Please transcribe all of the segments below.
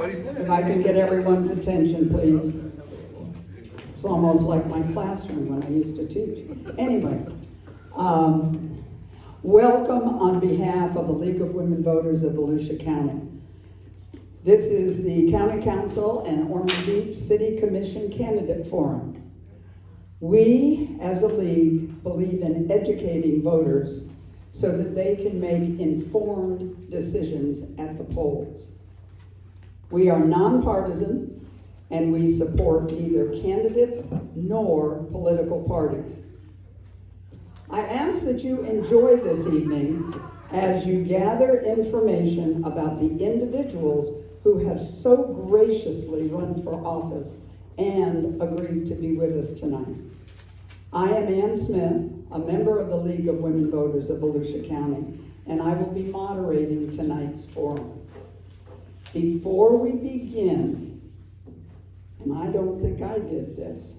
If I can get everyone's attention, please. It's almost like my classroom when I used to teach. Anyway, welcome on behalf of the League of Women Voters of Volusia County. This is the County Council and Ormond Beach City Commission Candidate Forum. We, as a league, believe in educating voters so that they can make informed decisions at the polls. We are nonpartisan, and we support neither candidates nor political parties. I ask that you enjoy this evening as you gather information about the individuals who have so graciously run for office and agreed to be with us tonight. I am Ann Smith, a member of the League of Women Voters of Volusia County, and I will be moderating tonight's forum. Before we begin, and I don't think I did this,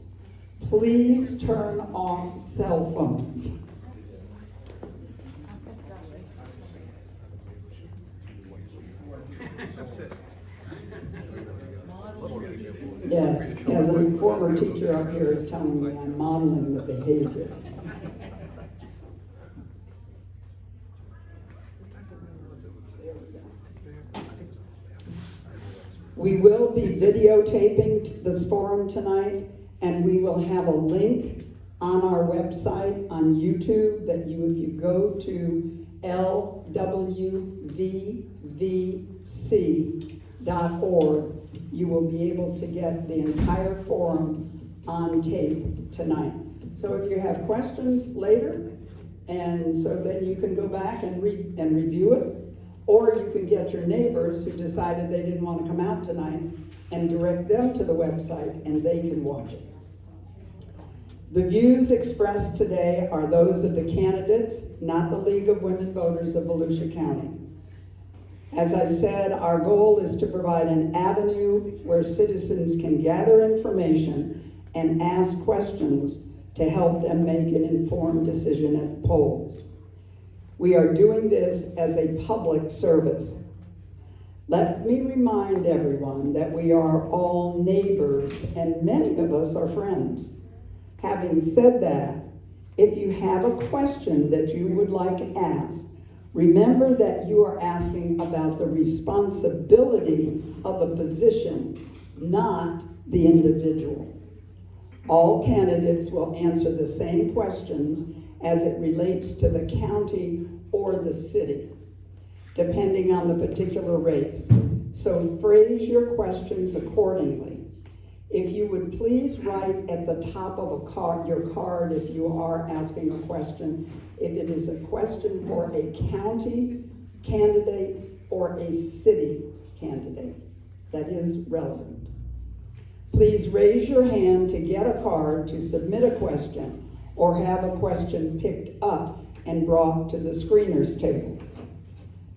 please turn off cell phones. Yes, as a former teacher up here is telling me, I'm modeling the behavior. We will be videotaping this forum tonight, and we will have a link on our website on YouTube that if you go to LWVVC.org, you will be able to get the entire forum on tape tonight. So if you have questions later, and so then you can go back and review it, or you can get your neighbors who decided they didn't want to come out tonight and direct them to the website and they can watch it. The views expressed today are those of the candidates, not the League of Women Voters of Volusia County. As I said, our goal is to provide an avenue where citizens can gather information and ask questions to help them make an informed decision at the polls. We are doing this as a public service. Let me remind everyone that we are all neighbors and many of us are friends. Having said that, if you have a question that you would like asked, remember that you are asking about the responsibility of the position, not the individual. All candidates will answer the same questions as it relates to the county or the city, depending on the particular race. So phrase your questions accordingly. If you would please write at the top of your card if you are asking a question, if it is a question for a county candidate or a city candidate, that is relevant. Please raise your hand to get a card to submit a question or have a question picked up and brought to the screener's table.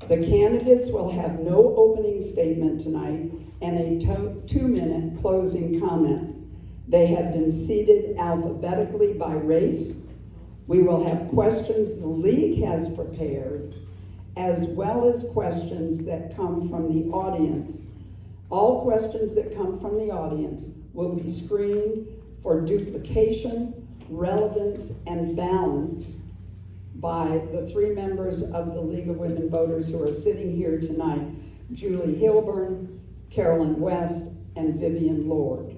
The candidates will have no opening statement tonight and a 2-minute closing comment. They have been seated alphabetically by race. We will have questions the league has prepared, as well as questions that come from the audience. All questions that come from the audience will be screened for duplication, relevance, and balance by the 3 members of the League of Women Voters who are sitting here tonight, Julie Hilburn, Carolyn West, and Vivian Lord.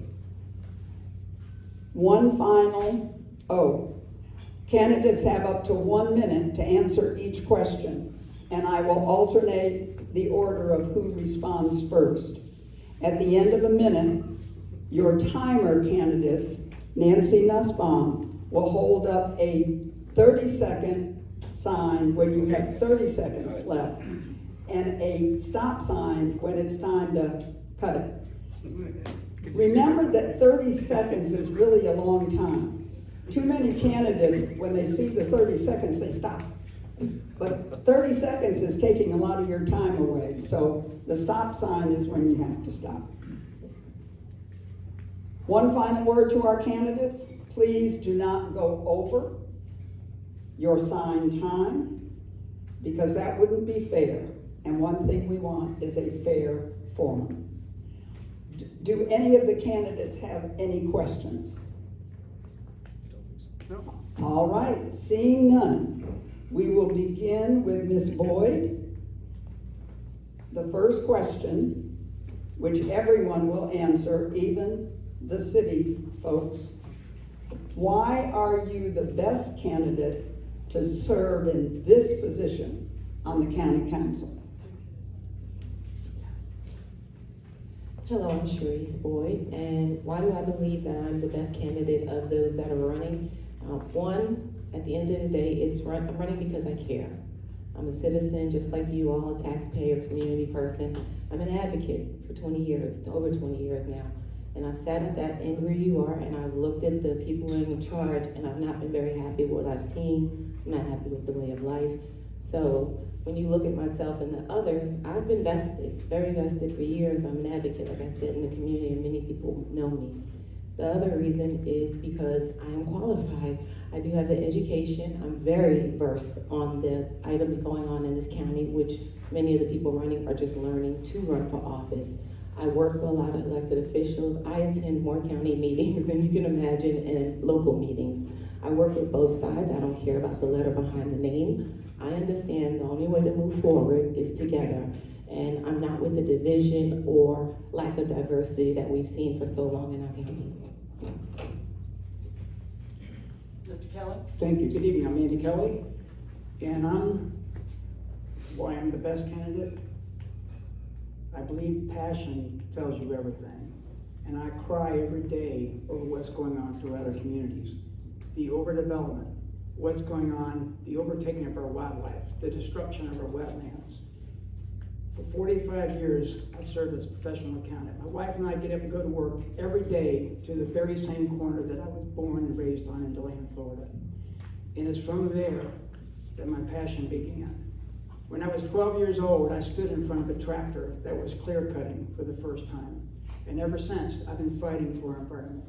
Candidates have up to 1 minute to answer each question, and I will alternate the order of who responds first. At the end of a minute, your timer candidates, Nancy Nussbaum, will hold up a 30-second sign when you have 30 seconds left, and a stop sign when it's time to cut it. Remember that 30 seconds is really a long time. Too many candidates, when they see the 30 seconds, they stop. But 30 seconds is taking a lot of your time away, so the stop sign is when you have to stop. One final word to our candidates: please do not go over your assigned time, because that wouldn't be fair. And one thing we want is a fair forum. Do any of the candidates have any questions? No. All right, seeing none, we will begin with Ms. Boyd. The first question, which everyone will answer, even the city folks. Why are you the best candidate to serve in this position on the county council? Hello, I'm Sherrise Boyd, and why do I believe that I'm the best candidate of those that are running? One, at the end of the day, I'm running because I care. I'm a citizen just like you all, a taxpayer, community person. I'm an advocate for 20 years, over 20 years now. And I've sat at that end where you are, and I've looked at the people in charge, and I've not been very happy with what I've seen. I'm not happy with the way of life. So when you look at myself and the others, I've been vested, very vested for years. I'm an advocate, like I said, in the community, and many people know me. The other reason is because I am qualified. I do have the education. I'm very versed on the items going on in this county, which many of the people running are just learning to run for office. I work with a lot of elected officials. I attend more county meetings than you can imagine, and local meetings. I work with both sides. I don't care about the letter behind the name. I understand the only way to move forward is together. And I'm not with the division or lack of diversity that we've seen for so long in our county. Mr. Kelly? Thank you. Good evening. I'm Andy Kelly, and I'm the best candidate. I believe passion tells you everything, and I cry every day over what's going on throughout our communities. The overdevelopment, what's going on, the overtaking of our wildlife, the destruction of our wetlands. For 45 years, I've served as a professional accountant. My wife and I get up and go to work every day to the very same corner that I was born and raised on in DeLand, Florida. And it's from there that my passion began. When I was 12 years old, I stood in front of a tractor that was clear cutting for the first time. And ever since, I've been fighting for our environment.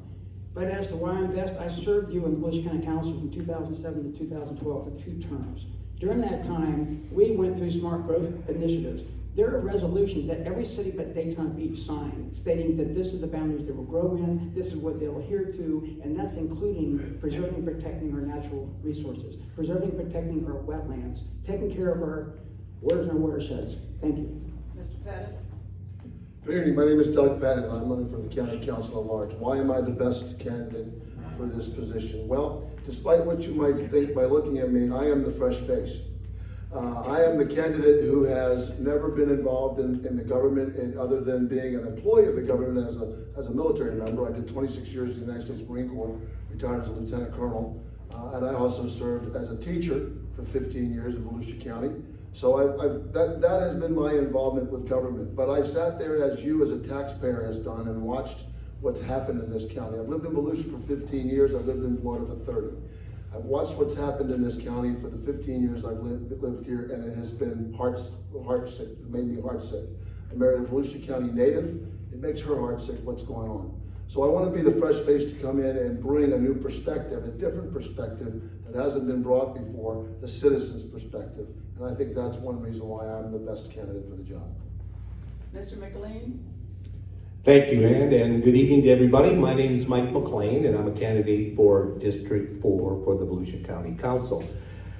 But as to why I'm best, I served you in the Volusia County Council from 2007 to 2012 for 2 terms. During that time, we went through smart growth initiatives. There are resolutions that every city but Daytona Beach signed, stating that this is the boundaries they will grow in, this is what they'll adhere to, and that's including preserving and protecting our natural resources, preserving and protecting our wetlands, taking care of our waters and our watersheds. Thank you. Mr. Pettit? Good evening. My name is Doug Pettit, and I'm running for the County Council at Large. Why am I the best candidate for this position? Well, despite what you might think by looking at me, I am the fresh face. I am the candidate who has never been involved in the government other than being an employee of the government as a military member. I did 26 years in the United States Marine Corps, retired as a lieutenant colonel, and I also served as a teacher for 15 years in Volusia County. So that has been my involvement with government. But I sat there as you as a taxpayer has done and watched what's happened in this county. I've lived in Volusia for 15 years. I've lived in Florida for 30. I've watched what's happened in this county for the 15 years I've lived here, and it has been heart sick. It made me heart sick. I married a Volusia County native. It makes her heart sick what's going on. So I want to be the fresh face to come in and bring a new perspective, a different perspective that hasn't been brought before, the citizen's perspective. And I think that's one reason why I'm the best candidate for the job. Mr. McLean? Thank you, Ann, and good evening to everybody. My name is Mike McLean, and I'm a candidate for District 4 for the Volusia County Council.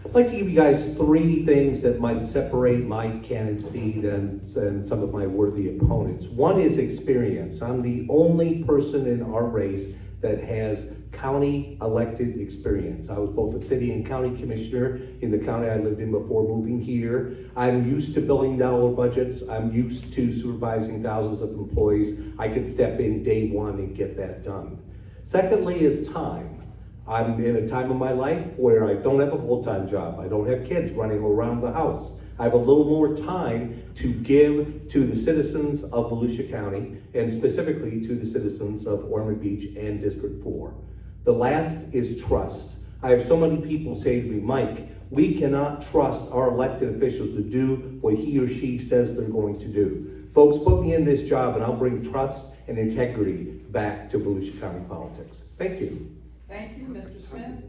I'd like to give you guys 3 things that might separate my candidacy than some of my worthy opponents. One is experience. I'm the only person in our race that has county elected experience. I was both a city and county commissioner in the county I lived in before moving here. I'm used to billion-dollar budgets. I'm used to supervising thousands of employees. I can step in day one and get that done. Secondly is time. I'm in a time of my life where I don't have a full-time job. I don't have kids running around the house. I have a little more time to give to the citizens of Volusia County, and specifically to the citizens of Ormond Beach and District 4. The last is trust. I have so many people say to me, Mike, we cannot trust our elected officials to do what he or she says they're going to do. Folks, put me in this job and I'll bring trust and integrity back to Volusia County politics. Thank you. Thank you. Mr. Smith?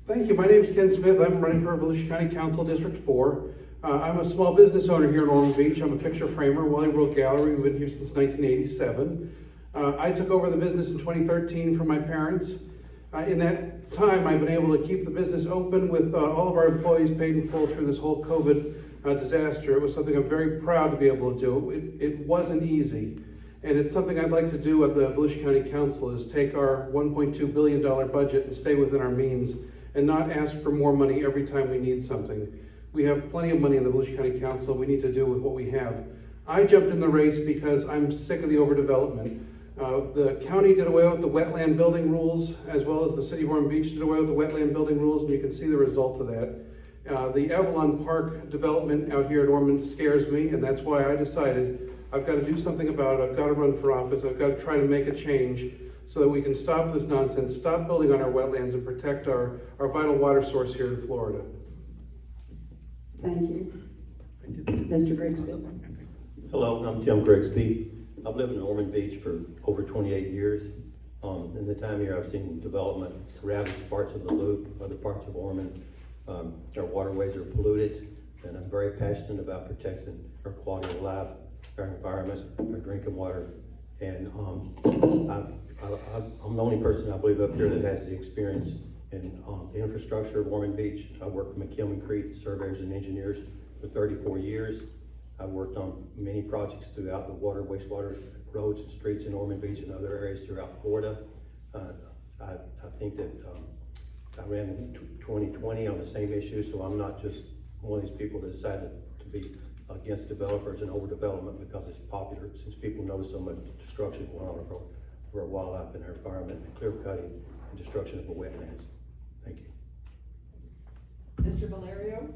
Thank you. My name is Ken Smith. I'm running for Volusia County Council District 4. I'm a small business owner here in Ormond Beach. I'm a picture framer, Wally World Gallery. We've been here since 1987. I took over the business in 2013 from my parents. In that time, I've been able to keep the business open with all of our employees paid in full through this whole COVID disaster. It was something I'm very proud to be able to do. It wasn't easy. And it's something I'd like to do at the Volusia County Council, is take our $1.2 billion budget and stay within our means and not ask for more money every time we need something. We have plenty of money in the Volusia County Council. We need to do with what we have. I jumped in the race because I'm sick of the overdevelopment. The county did away with the wetland building rules, as well as the city of Ormond Beach did away with the wetland building rules, and you can see the result of that. The Avalon Park development out here at Ormond scares me, and that's why I decided I've got to do something about it. I've got to run for office. I've got to try to make a change so that we can stop this nonsense, stop building on our wetlands, and protect our vital water source here in Florida. Thank you. Mr. Grigsby. Hello, I'm Tim Grigsby. I've lived in Ormond Beach for over 28 years. In the time here, I've seen development ravage parts of the Loop, other parts of Ormond. Our waterways are polluted, and I'm very passionate about protecting our quality of life, our environment, our drinking water. And I'm the only person, I believe, up here that has the experience in the infrastructure of Ormond Beach. I worked for McLean Creek surveyors and engineers for 34 years. I've worked on many projects throughout the water, wastewater, roads and streets in Ormond Beach and other areas throughout Florida. I think that I ran in 2020 on the same issue, so I'm not just one of these people that decided to be against developers and overdevelopment because it's popular, since people notice so much destruction going on for our wildlife and our environment, and clear cutting and destruction of the wetlands. Thank you. Mr. Valerio?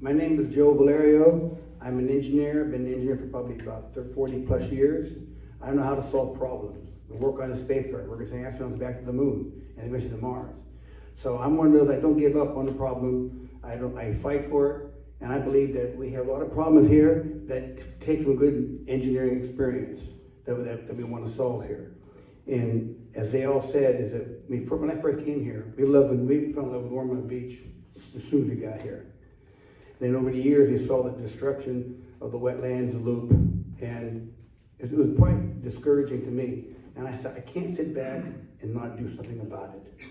My name is Joe Valerio. I'm an engineer. I've been an engineer for probably about 40 plus years. I know how to solve problems. We work on a spacecraft, we're sending astronauts back to the moon and eventually to Mars. So I'm one of those, I don't give up on the problem. I fight for it. And I believe that we have a lot of problems here that take some good engineering experience that we want to solve here. And as they all said, is that when I first came here, we fell in love with Ormond Beach as soon as we got here. Then over the years, we saw the destruction of the wetlands, the Loop, and it was quite discouraging to me. And I said, I can't sit back and not do something about it.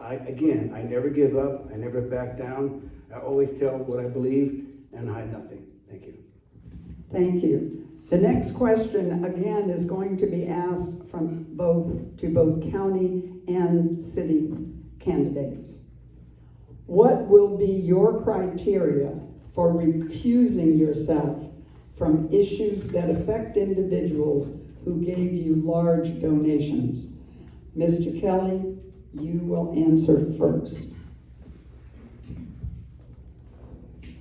I never give up, I never back down. I always tell what I believe and hide nothing. Thank you. Thank you. The next question, again, is going to be asked to both county and city candidates. What will be your criteria for recusing yourself from issues that affect individuals who gave you large donations? Mr. Kelly, you will answer first.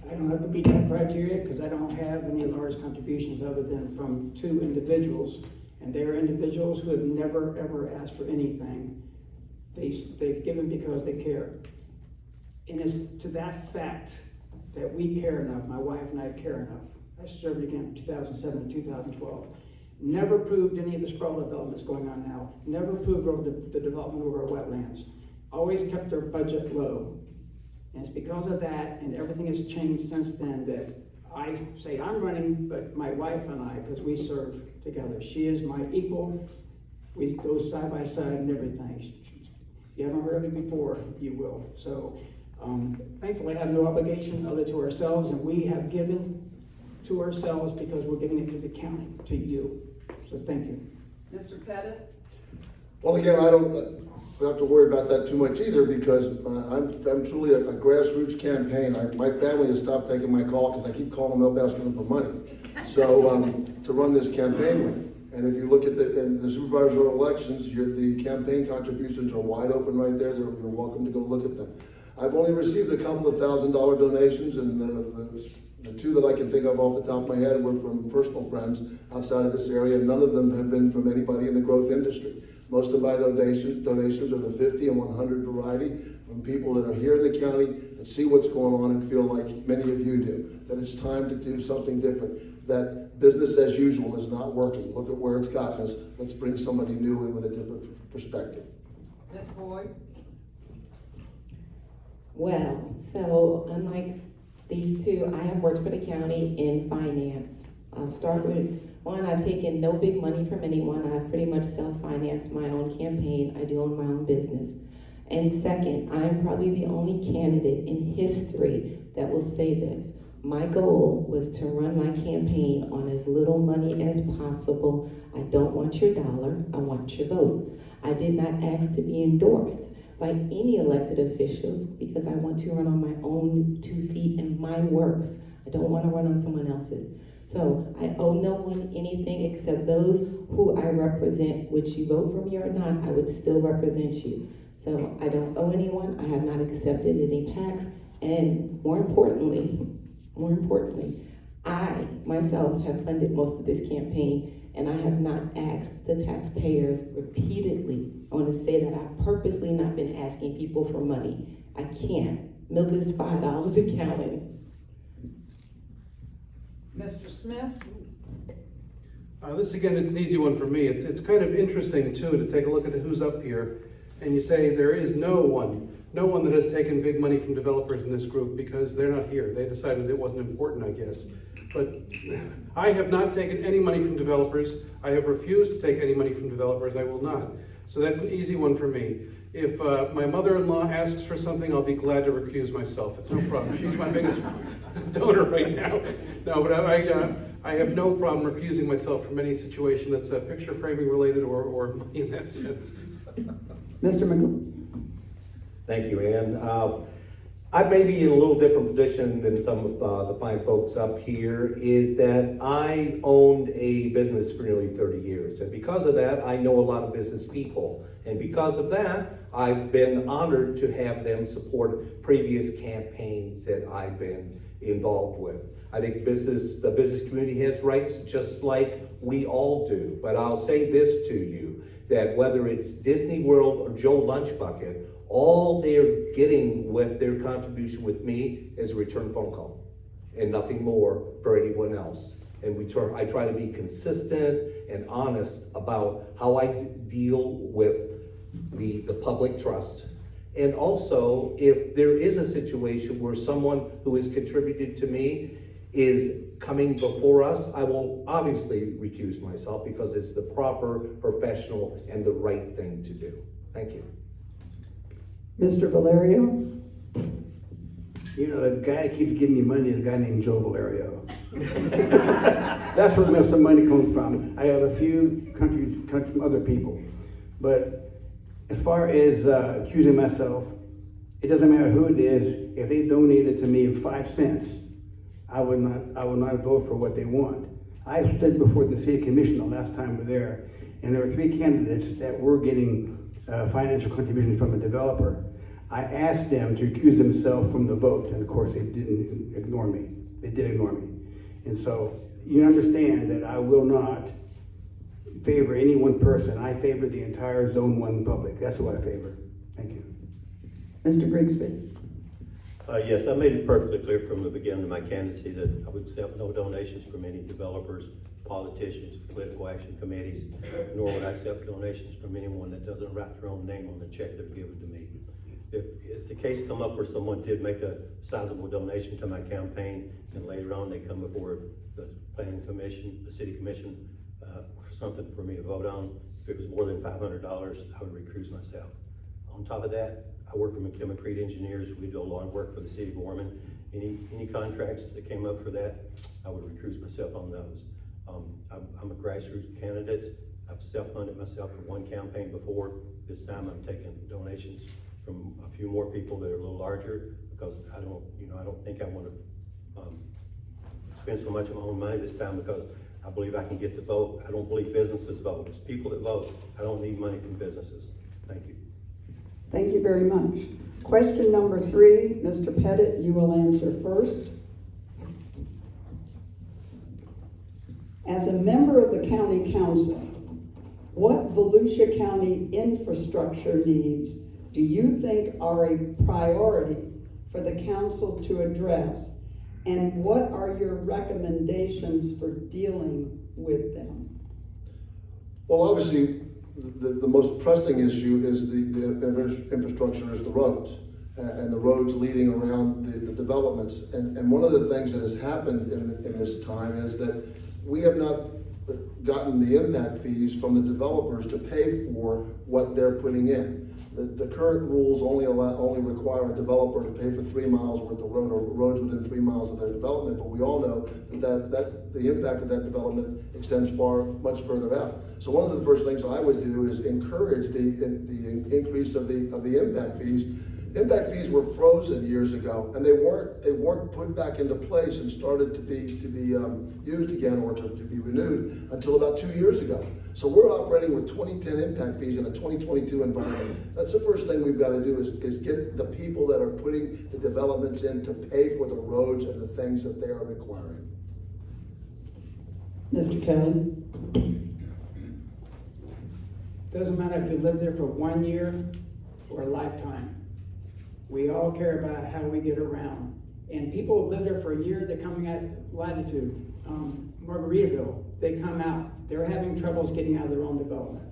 I don't have to meet that criteria because I don't have any large contributions other than from 2 individuals. And they're individuals who have never, ever asked for anything. They've given because they care. And it's to that fact that we care enough, my wife and I care enough. I served again in 2007 and 2012. Never approved any of the sprawl developments going on now. Never approved of the development of our wetlands. Always kept our budget low. And it's because of that, and everything has changed since then, that I say I'm running, but my wife and I, because we serve together. She is my equal. We go side by side and everything. If you haven't heard of it before, you will. So thankfully I have no obligation other to ourselves, and we have given to ourselves because we're giving it to the county, to you. So thank you. Mr. Pettit? Well, again, I don't have to worry about that too much either, because I'm truly a grassroots campaign. My family has stopped taking my call because I keep calling them up asking them for money. So to run this campaign with. And if you look at the supervisory elections, the campaign contributions are wide open right there. You're welcome to go look at them. I've only received a couple of $1,000 donations, and the 2 that I can think of off the top of my head were from personal friends outside of this area. None of them have been from anybody in the growth industry. Most of my donations are the 50 and 100 variety from people that are here in the county that see what's going on and feel like many of you do, that it's time to do something different, that business as usual is not working. Look at where it's gotten us. Let's bring somebody new in with a different perspective. Ms. Boyd? Well, so unlike These two, I have worked for the county in finance. I'll start with one, I've taken no big money from anyone. I've pretty much self-financed my own campaign. I do own my own business. And second, I'm probably the only candidate in history that will say this. My goal was to run my campaign on as little money as possible. I don't want your dollar, I want your vote. I did not ask to be endorsed by any elected officials because I want to run on my own 2 feet and my works. I don't want to run on someone else's. So I owe no one anything except those who I represent, which you vote for me or not, I would still represent you. So I don't owe anyone, I have not accepted any PACs, and more importantly, I myself have funded most of this campaign, and I have not asked the taxpayers repeatedly. I want to say that I've purposely not been asking people for money. I can't. Milk is $5 a gallon. Mr. Smith? This again, it's an easy one for me. It's kind of interesting too to take a look at who's up here, and you say there is no one that has taken big money from developers in this group because they're not here. They decided it wasn't important, I guess. But I have not taken any money from developers. I have refused to take any money from developers. I will not. So that's an easy one for me. If my mother-in-law asks for something, I'll be glad to recuse myself. It's no problem. She's my biggest donor right now. No, but I have no problem recusing myself from any situation that's picture framing related or money in that sense. Mr. McLean. Thank you, Ann. I may be in a little different position than some of the fine folks up here, is that I owned a business for nearly 30 years. And because of that, I know a lot of business people. And because of that, I've been honored to have them support previous campaigns that I've been involved with. I think the business community has rights just like we all do. But I'll say this to you, that whether it's Disney World or Joe Lunchbucket, all they're getting with their contribution with me is a return phone call and nothing more for anyone else. And I try to be consistent and honest about how I deal with the public trust. And also, if there is a situation where someone who has contributed to me is coming before us, I will obviously recuse myself because it's the proper, professional, and the right thing to do. Thank you. Mr. Valerio? You know, the guy that keeps giving me money is a guy named Joe Valerio. That's where most of the money comes from. I have a few countries from other people. But as far as accusing myself, it doesn't matter who it is. If they donated to me 5 cents, I will not vote for what they want. I stood before the city commission the last time we were there, and there were 3 candidates that were getting financial contribution from a developer. I asked them to recuse themselves from the vote, and of course they didn't ignore me. They did ignore me. And so you understand that I will not favor any one person. I favor the entire Zone 1 public. That's who I favor. Thank you. Mr. Grigsby? Yes, I made it perfectly clear from the beginning of my candidacy that I would accept no donations from any developers, politicians, political action committees, nor would I accept donations from anyone that doesn't write their own name on the check they're given to me. If the case come up where someone did make a sizable donation to my campaign and later on they come before the planning commission, the city commission, for something for me to vote on, if it was more than $500, I would recuse myself. On top of that, I work for McLean Engineers. We do a lot of work for the city of Ormond. Any contracts that came up for that, I would recuse myself on those. I'm a grassroots candidate. I've self-funded myself for one campaign before. This time I'm taking donations from a few more people that are a little larger because I don't think I want to spend so much of my own money this time because I believe I can get the vote. I don't believe businesses vote. It's people that vote. I don't need money from businesses. Thank you. Thank you very much. Question number 3, Mr. Pettit, you will answer first. As a member of the county council, what Volusia County infrastructure needs do you think are a priority for the council to address? And what are your recommendations for dealing with them? Well, obviously, the most pressing issue is the infrastructure is the roads. and the roads leading around the developments. And one of the things that has happened in this time is that we have not gotten the impact fees from the developers to pay for what they're putting in. The current rules only require a developer to pay for 3 miles worth of road or roads within 3 miles of their development, but we all know that the impact of that development extends much further out. So one of the first things I would do is encourage the increase of the impact fees. Impact fees were frozen years ago, and they weren't put back into place and started to be used again or to be renewed until about 2 years ago. So we're operating with 2010 impact fees in a 2022 environment. That's the first thing we've got to do is get the people that are putting the developments in to pay for the roads and the things that they are requiring. Mr. Kelly? Doesn't matter if you live there for 1 year or a lifetime. We all care about how we get around. And people who live there for a year, they're coming at latitude. Margaritaville, they come out. They're having troubles getting out of their own development.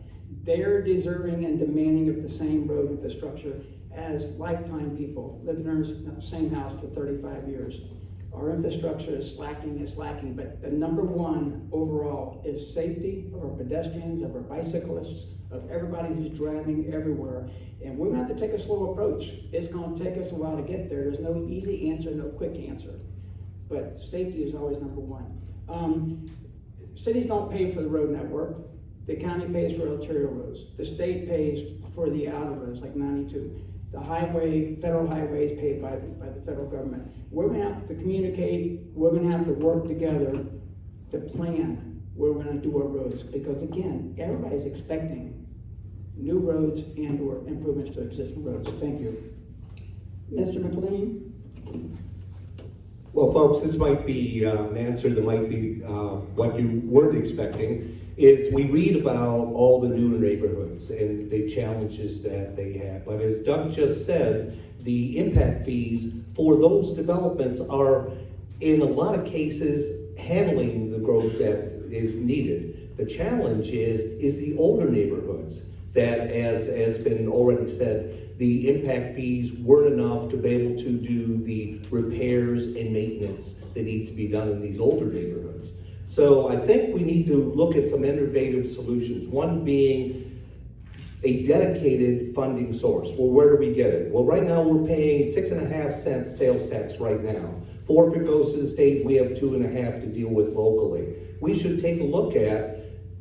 They're deserving and demanding of the same road infrastructure as lifetime people living in the same house for 35 years. Our infrastructure is slacking, but the number one overall is safety of our pedestrians, of our bicyclists, of everybody who's driving everywhere. And we're gonna have to take a slow approach. It's gonna take us a while to get there. There's no easy answer, no quick answer. But safety is always number one. Cities don't pay for the road network. The county pays for arterial roads. The state pays for the outer roads, like 92. The highway, federal highway is paid by the federal government. We're gonna have to communicate, we're gonna have to work together to plan where we're gonna do our roads. Because again, everybody's expecting new roads and or improvements to existing roads. Thank you. Mr. McLean? Well, folks, this might be an answer that might be what you weren't expecting, is we read about all the new neighborhoods and the challenges that they have. But as Doug just said, the impact fees for those developments are, in a lot of cases, handling the growth that is needed. The challenge is the older neighborhoods that, as has been already said, the impact fees weren't enough to be able to do the repairs and maintenance that needs to be done in these older neighborhoods. So I think we need to look at some innovative solutions. One being a dedicated funding source. Well, where do we get it? Well, right now we're paying 6.5 cents sales tax right now. 4 if it goes to the state, we have 2.5 to deal with locally. We should take a look at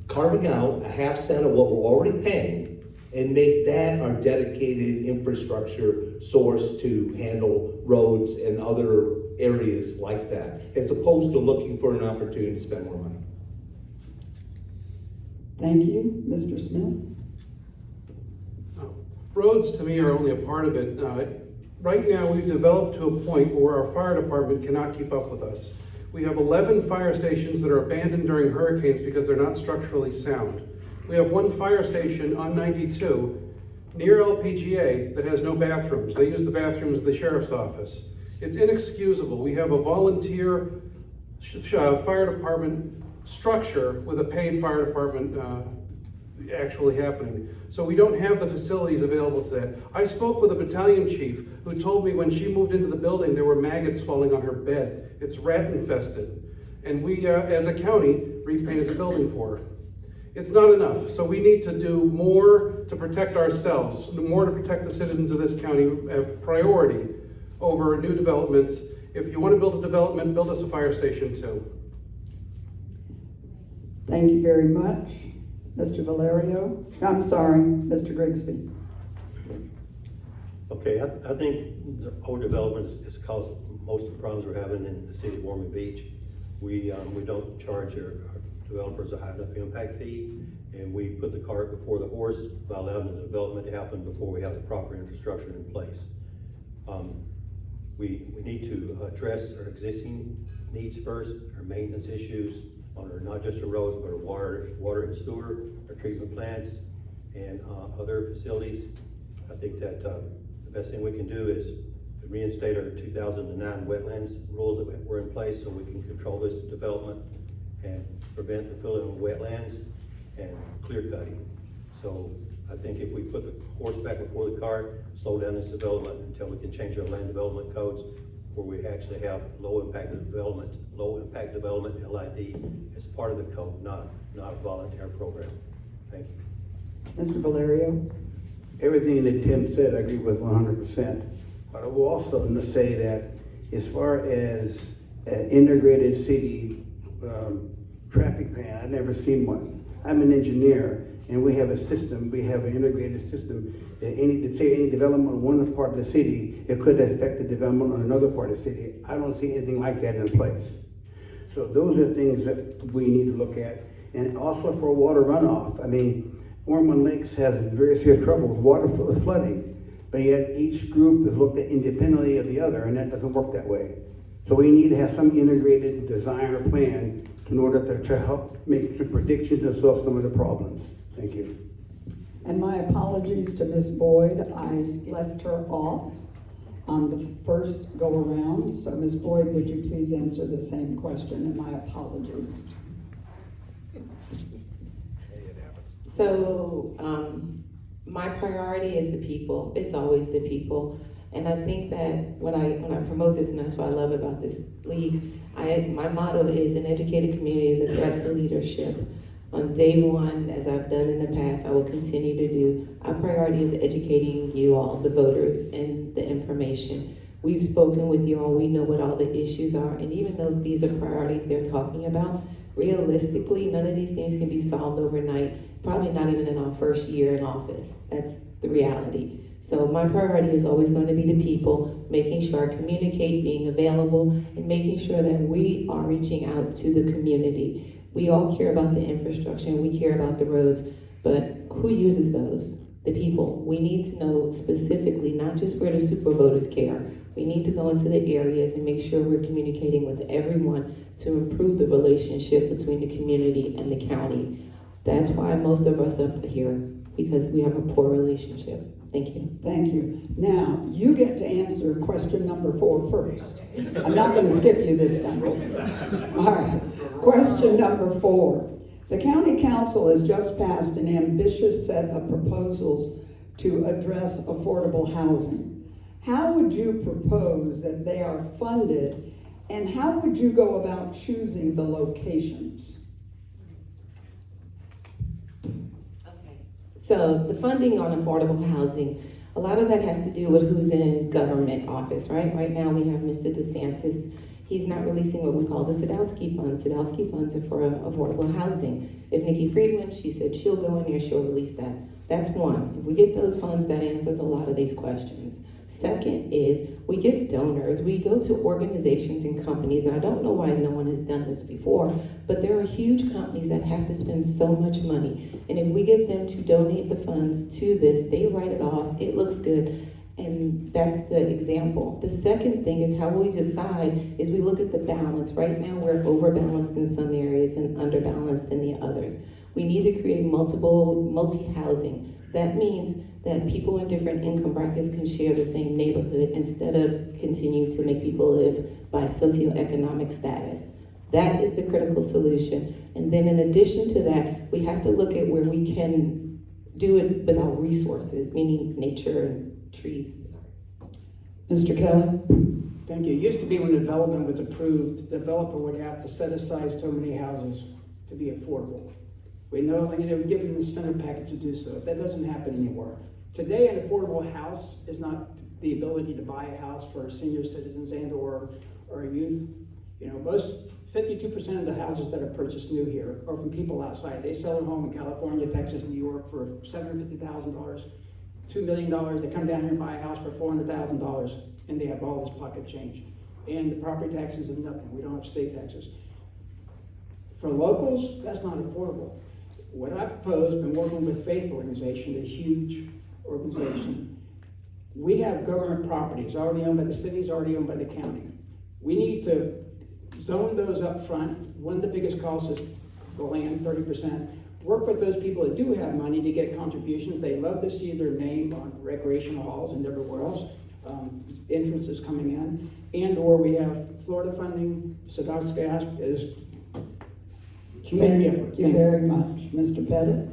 carving out 1/2 cent of what we're already paying and make that our dedicated infrastructure source to handle roads and other areas like that, as opposed to looking for an opportunity to spend more money. Thank you. Mr. Smith? Roads, to me, are only a part of it. Right now, we've developed to a point where our fire department cannot keep up with us. We have 11 fire stations that are abandoned during hurricanes because they're not structurally sound. We have one fire station on 92 near LPGA that has no bathrooms. They use the bathrooms of the sheriff's office. It's inexcusable. We have a volunteer fire department structure with a paid fire department actually happening. So we don't have the facilities available to that. I spoke with a battalion chief who told me when she moved into the building, there were maggots falling on her bed. It's rat infested. And we, as a county, repainted the building for her. It's not enough. So we need to do more to protect ourselves, more to protect the citizens of this county, priority over new developments. If you want to build a development, build us a fire station too. Thank you very much. Mr. Valerio? I'm sorry, Mr. Grigsby. Okay, I think the overdevelopment is caused most of the problems we're having in the city of Ormond Beach. We don't charge our developers a high enough impact fee, and we put the cart before the horse by allowing the development to happen before we have the proper infrastructure in place. We need to address our existing needs first, our maintenance issues on our, not just our roads, but our water and sewer, our treatment plants, and other facilities. I think that the best thing we can do is reinstate our 2009 wetlands rules that were in place so we can control this development and prevent the filling of wetlands and clear cutting. So I think if we put the horse back before the cart, slow down this development until we can change our land development codes, where we actually have low impact development, LID, as part of the code, not a volunteer program. Thank you. Mr. Valerio? Everything that Tim said, I agree with 100%. But I will also say that as far as an integrated city traffic plan, I've never seen one. I'm an engineer, and we have a system, we have an integrated system that any development on one part of the city, it could affect the development on another part of the city. I don't see anything like that in place. So those are things that we need to look at. And also for water runoff, I mean, Ormond Lakes has very serious trouble with water flooding, but yet each group is looked at independently of the other, and that doesn't work that way. So we need to have some integrated design or plan in order to help make some predictions and solve some of the problems. Thank you. And my apologies to Ms. Boyd. I left her off on the first go around. So Ms. Boyd, would you please answer the same question, and my apologies. So, my priority is the people. It's always the people. And I think that when I promote this, and that's what I love about this league, my motto is an educated community is a threat to leadership. On day one, as I've done in the past, I will continue to do. Our priority is educating you all, the voters, and the information. We've spoken with you all. We know what all the issues are. And even though these are priorities they're talking about, realistically, none of these things can be solved overnight, probably not even in our first year in office. That's the reality. So my priority is always going to be the people, making sure I communicate, being available, and making sure that we are reaching out to the community. We all care about the infrastructure and we care about the roads, but who uses those? The people. We need to know specifically, not just where the super voters care. We need to go into the areas and make sure we're communicating with everyone to improve the relationship between the community and the county. That's why most of us are here, because we have a poor relationship. Thank you. Thank you. Now, you get to answer question number 4 first. I'm not going to skip you this time. All right. Question number 4. The County Council has just passed an ambitious set of proposals to address affordable housing. How would you propose that they are funded, and how would you go about choosing the locations? So the funding on affordable housing, a lot of that has to do with who's in government office, right? Right now we have Mr. DeSantis. He's not releasing what we call the Sadowski funds. Sadowski funds are for affordable housing. If Nikki Friedman, she said she'll go in there, she'll release that. That's one. If we get those funds, that answers a lot of these questions. Second is we get donors. We go to organizations and companies, and I don't know why no one has done this before, but there are huge companies that have to spend so much money. And if we get them to donate the funds to this, they write it off, it looks good, and that's the example. The second thing is how we decide is we look at the balance. Right now we're overbalanced in some areas and underbalanced in the others. We need to create multi-housing. That means that people in different income brackets can share the same neighborhood instead of continuing to make people live by socioeconomic status. That is the critical solution. And then in addition to that, we have to look at where we can do it without resources, meaning nature and trees. Mr. Kelly? Thank you. It used to be when development was approved, the developer would have to set aside so many houses to be affordable. We know, and they were given the incentive package to do so. That doesn't happen anymore. Today, an affordable house is not the ability to buy a house for senior citizens and or youth. You know, most 52% of the houses that are purchased new here are from people outside. They sell their home in California, Texas, New York for $750,000, $2 million. They come down here and buy a house for $400,000, and they have all this pocket change. And the property taxes is nothing. We don't have state taxes. For locals, that's not affordable. What I propose, been working with Faith Organization, a huge organization. We have government properties already owned by the cities, already owned by the county. We need to zone those up front. One of the biggest costs is the land, 30%. Work with those people that do have money to get contributions. They love to see their name on recreational halls and everywhere else. Entrances coming in. And or we have Florida funding. Sadowski is Thank you very much. Mr. Pettit?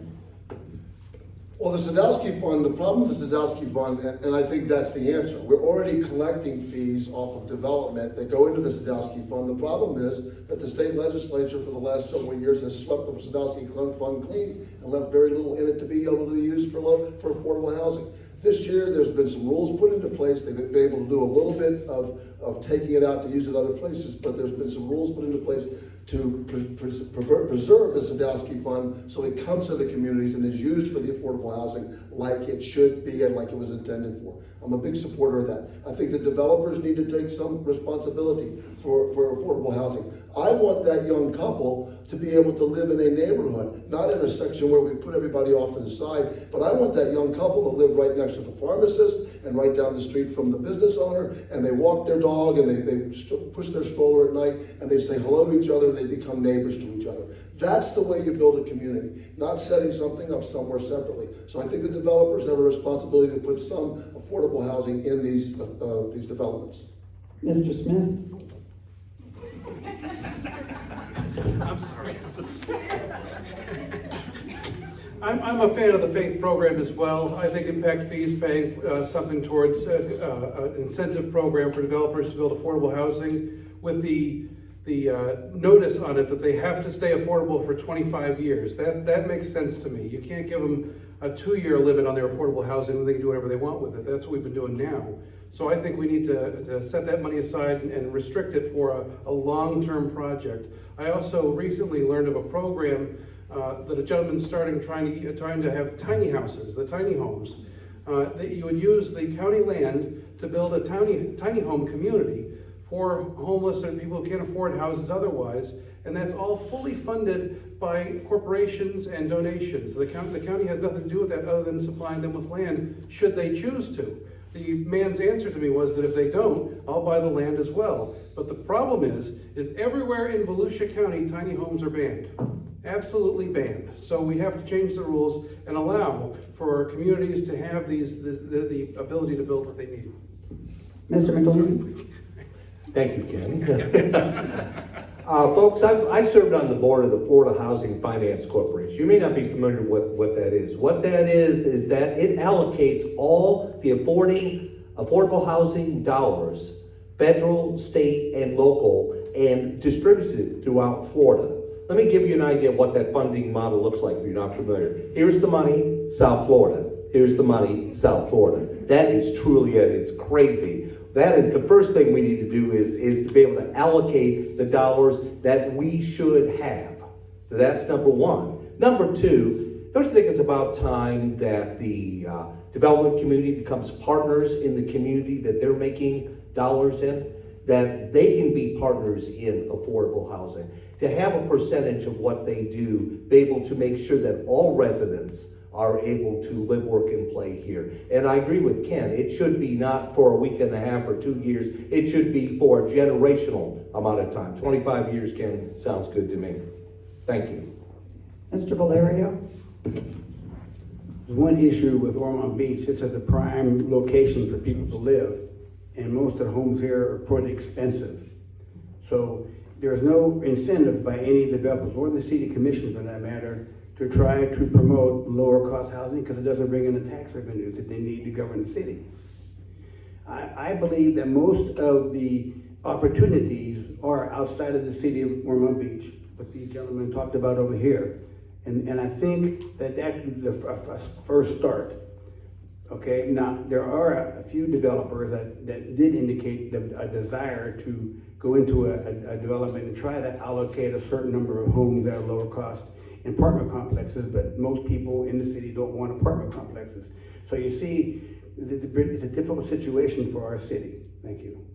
Well, the Sadowski Fund, the problem with the Sadowski Fund, and I think that's the answer, we're already collecting fees off of development that go into the Sadowski Fund. The problem is that the state legislature for the last several years has swept the Sadowski Fund clean and left very little in it to be able to use for affordable housing. This year, there's been some rules put into place. They've been able to do a little bit of taking it out to use it other places, but there's been some rules put into place to preserve the Sadowski Fund so it comes to the communities and is used for the affordable housing like it should be and like it was intended for. I'm a big supporter of that. I think the developers need to take some responsibility for affordable housing. I want that young couple to be able to live in a neighborhood, not in a section where we put everybody off to the side, but I want that young couple to live right next to the pharmacist and right down the street from the business owner, and they walk their dog and they push their stroller at night and they say hello to each other and they become neighbors to each other. That's the way you build a community, not setting something up somewhere separately. So I think the developers have a responsibility to put some affordable housing in these developments. Mr. Smith? I'm sorry. I'm a fan of the faith program as well. I think impact fees paying something towards an incentive program for developers to build affordable housing with the notice on it that they have to stay affordable for 25 years. That makes sense to me. You can't give them a 2-year limit on their affordable housing and they can do whatever they want with it. That's what we've been doing now. So I think we need to set that money aside and restrict it for a long-term project. I also recently learned of a program that a gentleman's trying to have tiny houses, the tiny homes, that you would use the county land to build a tiny home community for homeless and people who can't afford houses otherwise, and that's all fully funded by corporations and donations. The county has nothing to do with that other than supplying them with land should they choose to. The man's answer to me was that if they don't, I'll buy the land as well. But the problem is everywhere in Volusia County, tiny homes are banned. Absolutely banned. So we have to change the rules and allow for communities to have the ability to build what they need. Mr. McLean? Thank you, Ken. Folks, I served on the board of the Florida Housing Finance Corporation. You may not be familiar with what that is. What that is that it allocates all the affordable housing dollars, federal, state, and local, and distributes it throughout Florida. Let me give you an idea of what that funding model looks like if you're not familiar. Here's the money, South Florida. Here's the money, South Florida. That is truly it. It's crazy. That is the first thing we need to do is to be able to allocate the dollars that we should have. So that's number one. Number two, don't you think it's about time that the development community becomes partners in the community that they're making dollars in? That they can be partners in affordable housing. To have a percentage of what they do, be able to make sure that all residents are able to live, work, and play here. And I agree with Ken, it should be not for a week and a half or 2 years, it should be for a generational amount of time. 25 years, Ken, sounds good to me. Thank you. Mr. Valerio? There's one issue with Ormond Beach. It's at the prime location for people to live, and most of the homes here are pretty expensive. So there's no incentive by any developers or the city commission for that matter to try to promote lower cost housing because it doesn't bring in the tax revenues that they need to govern the city. I believe that most of the opportunities are outside of the city of Ormond Beach, what these gentlemen talked about over here. And I think that that's the first start. Okay, now there are a few developers that did indicate a desire to go into a development and try to allocate a certain number of homes at a lower cost in apartment complexes, but most people in the city don't want apartment complexes. So you see, it's a difficult situation for our city. Thank you.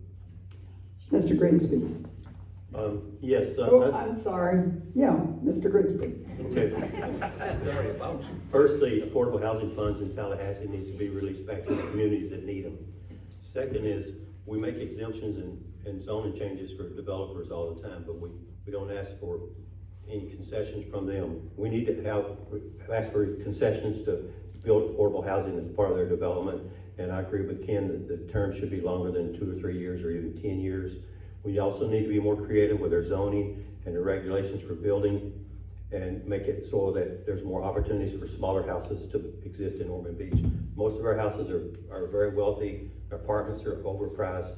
Mr. Grigsby? Yes. I'm sorry. Yeah, Mr. Grigsby. Okay. Sorry about you. Firstly, affordable housing funds in Tallahassee needs to be released back to the communities that need them. Second is, we make exemptions and zoning changes for developers all the time, but we don't ask for any concessions from them. We need to ask for concessions to build affordable housing as part of their development. And I agree with Ken that the term should be longer than 2 or 3 years or even 10 years. We also need to be more creative with our zoning and the regulations for building. and make it so that there's more opportunities for smaller houses to exist in Ormond Beach. Most of our houses are very wealthy, our apartments are overpriced.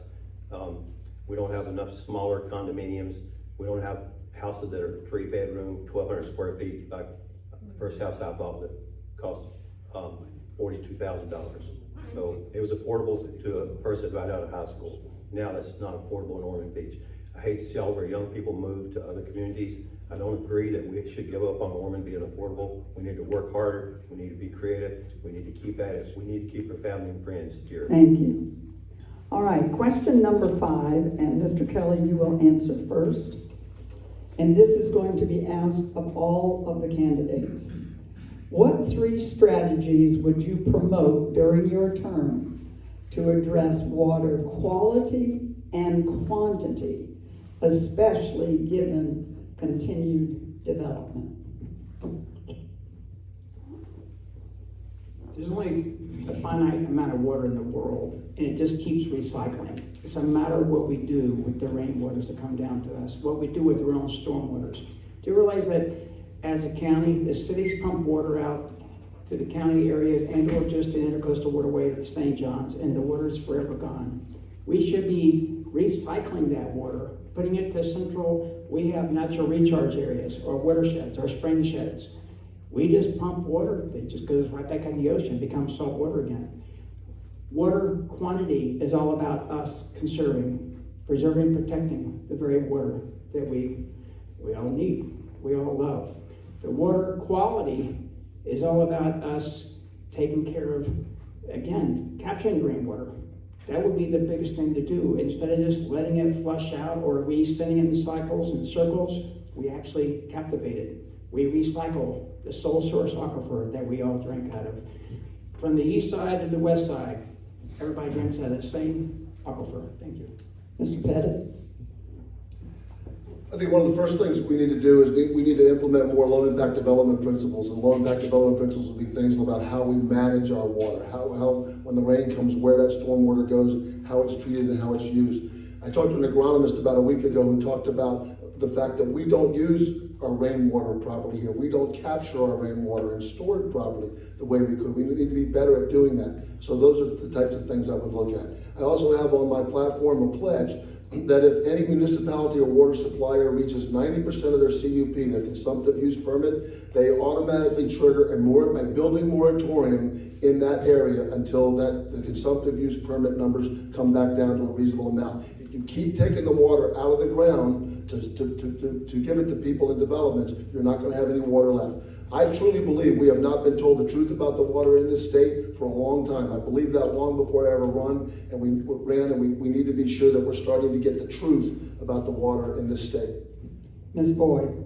We don't have enough smaller condominiums. We don't have houses that are 3-bedroom, 1,200 square feet, like the first house I bought that cost $42,000. So it was affordable to a person right out of high school. Now that's not affordable in Ormond Beach. I hate to see all of our young people move to other communities. I don't agree that we should give up on Ormond being affordable. We need to work harder. We need to be creative. We need to keep at it. We need to keep our family and friends here. Thank you. All right, question number 5, and Mr. Kelly, you will answer first. And this is going to be asked of all of the candidates. What 3 strategies would you promote during your term to address water quality and quantity, especially given continued development? There's only a finite amount of water in the world, and it just keeps recycling. It's a matter of what we do with the rainwaters that come down to us, what we do with our own stormwaters. Do you realize that as a county, the cities pump water out to the county areas and or just the intercoastal waterway to the St. John's, and the water is forever gone? We should be recycling that water, putting it to central. We have natural recharge areas, or watersheds, or spring sheds. We just pump water, it just goes right back in the ocean, becomes salt water again. Water quantity is all about us conserving, preserving, protecting the very water that we all need, we all love. The water quality is all about us taking care of, again, capturing rainwater. That would be the biggest thing to do. Instead of just letting it flush out or we sending it in cycles and circles, we actually captivate it. We recycle the sole source aquifer that we all drink out of. From the east side to the west side, everybody drinks out of the same aquifer. Thank you. Mr. Pettit? I think one of the first things we need to do is we need to implement more low-impact development principles. And low-impact development principles will be things about how we manage our water, how when the rain comes, where that storm water goes, how it's treated and how it's used. I talked to an agronomist about a week ago who talked about the fact that we don't use our rainwater properly here. We don't capture our rainwater and store it properly the way we could. We need to be better at doing that. So those are the types of things I would look at. I also have on my platform a pledge that if any municipality or water supplier reaches 90% of their CUP, their consumptive use permit, they automatically trigger a building moratorium in that area until the consumptive use permit numbers come back down to a reasonable amount. If you keep taking the water out of the ground to give it to people in developments, you're not going to have any water left. I truly believe we have not been told the truth about the water in this state for a long time. I believe that long before I ever run, and we need to be sure that we're starting to get the truth about the water in this state. Ms. Boyd?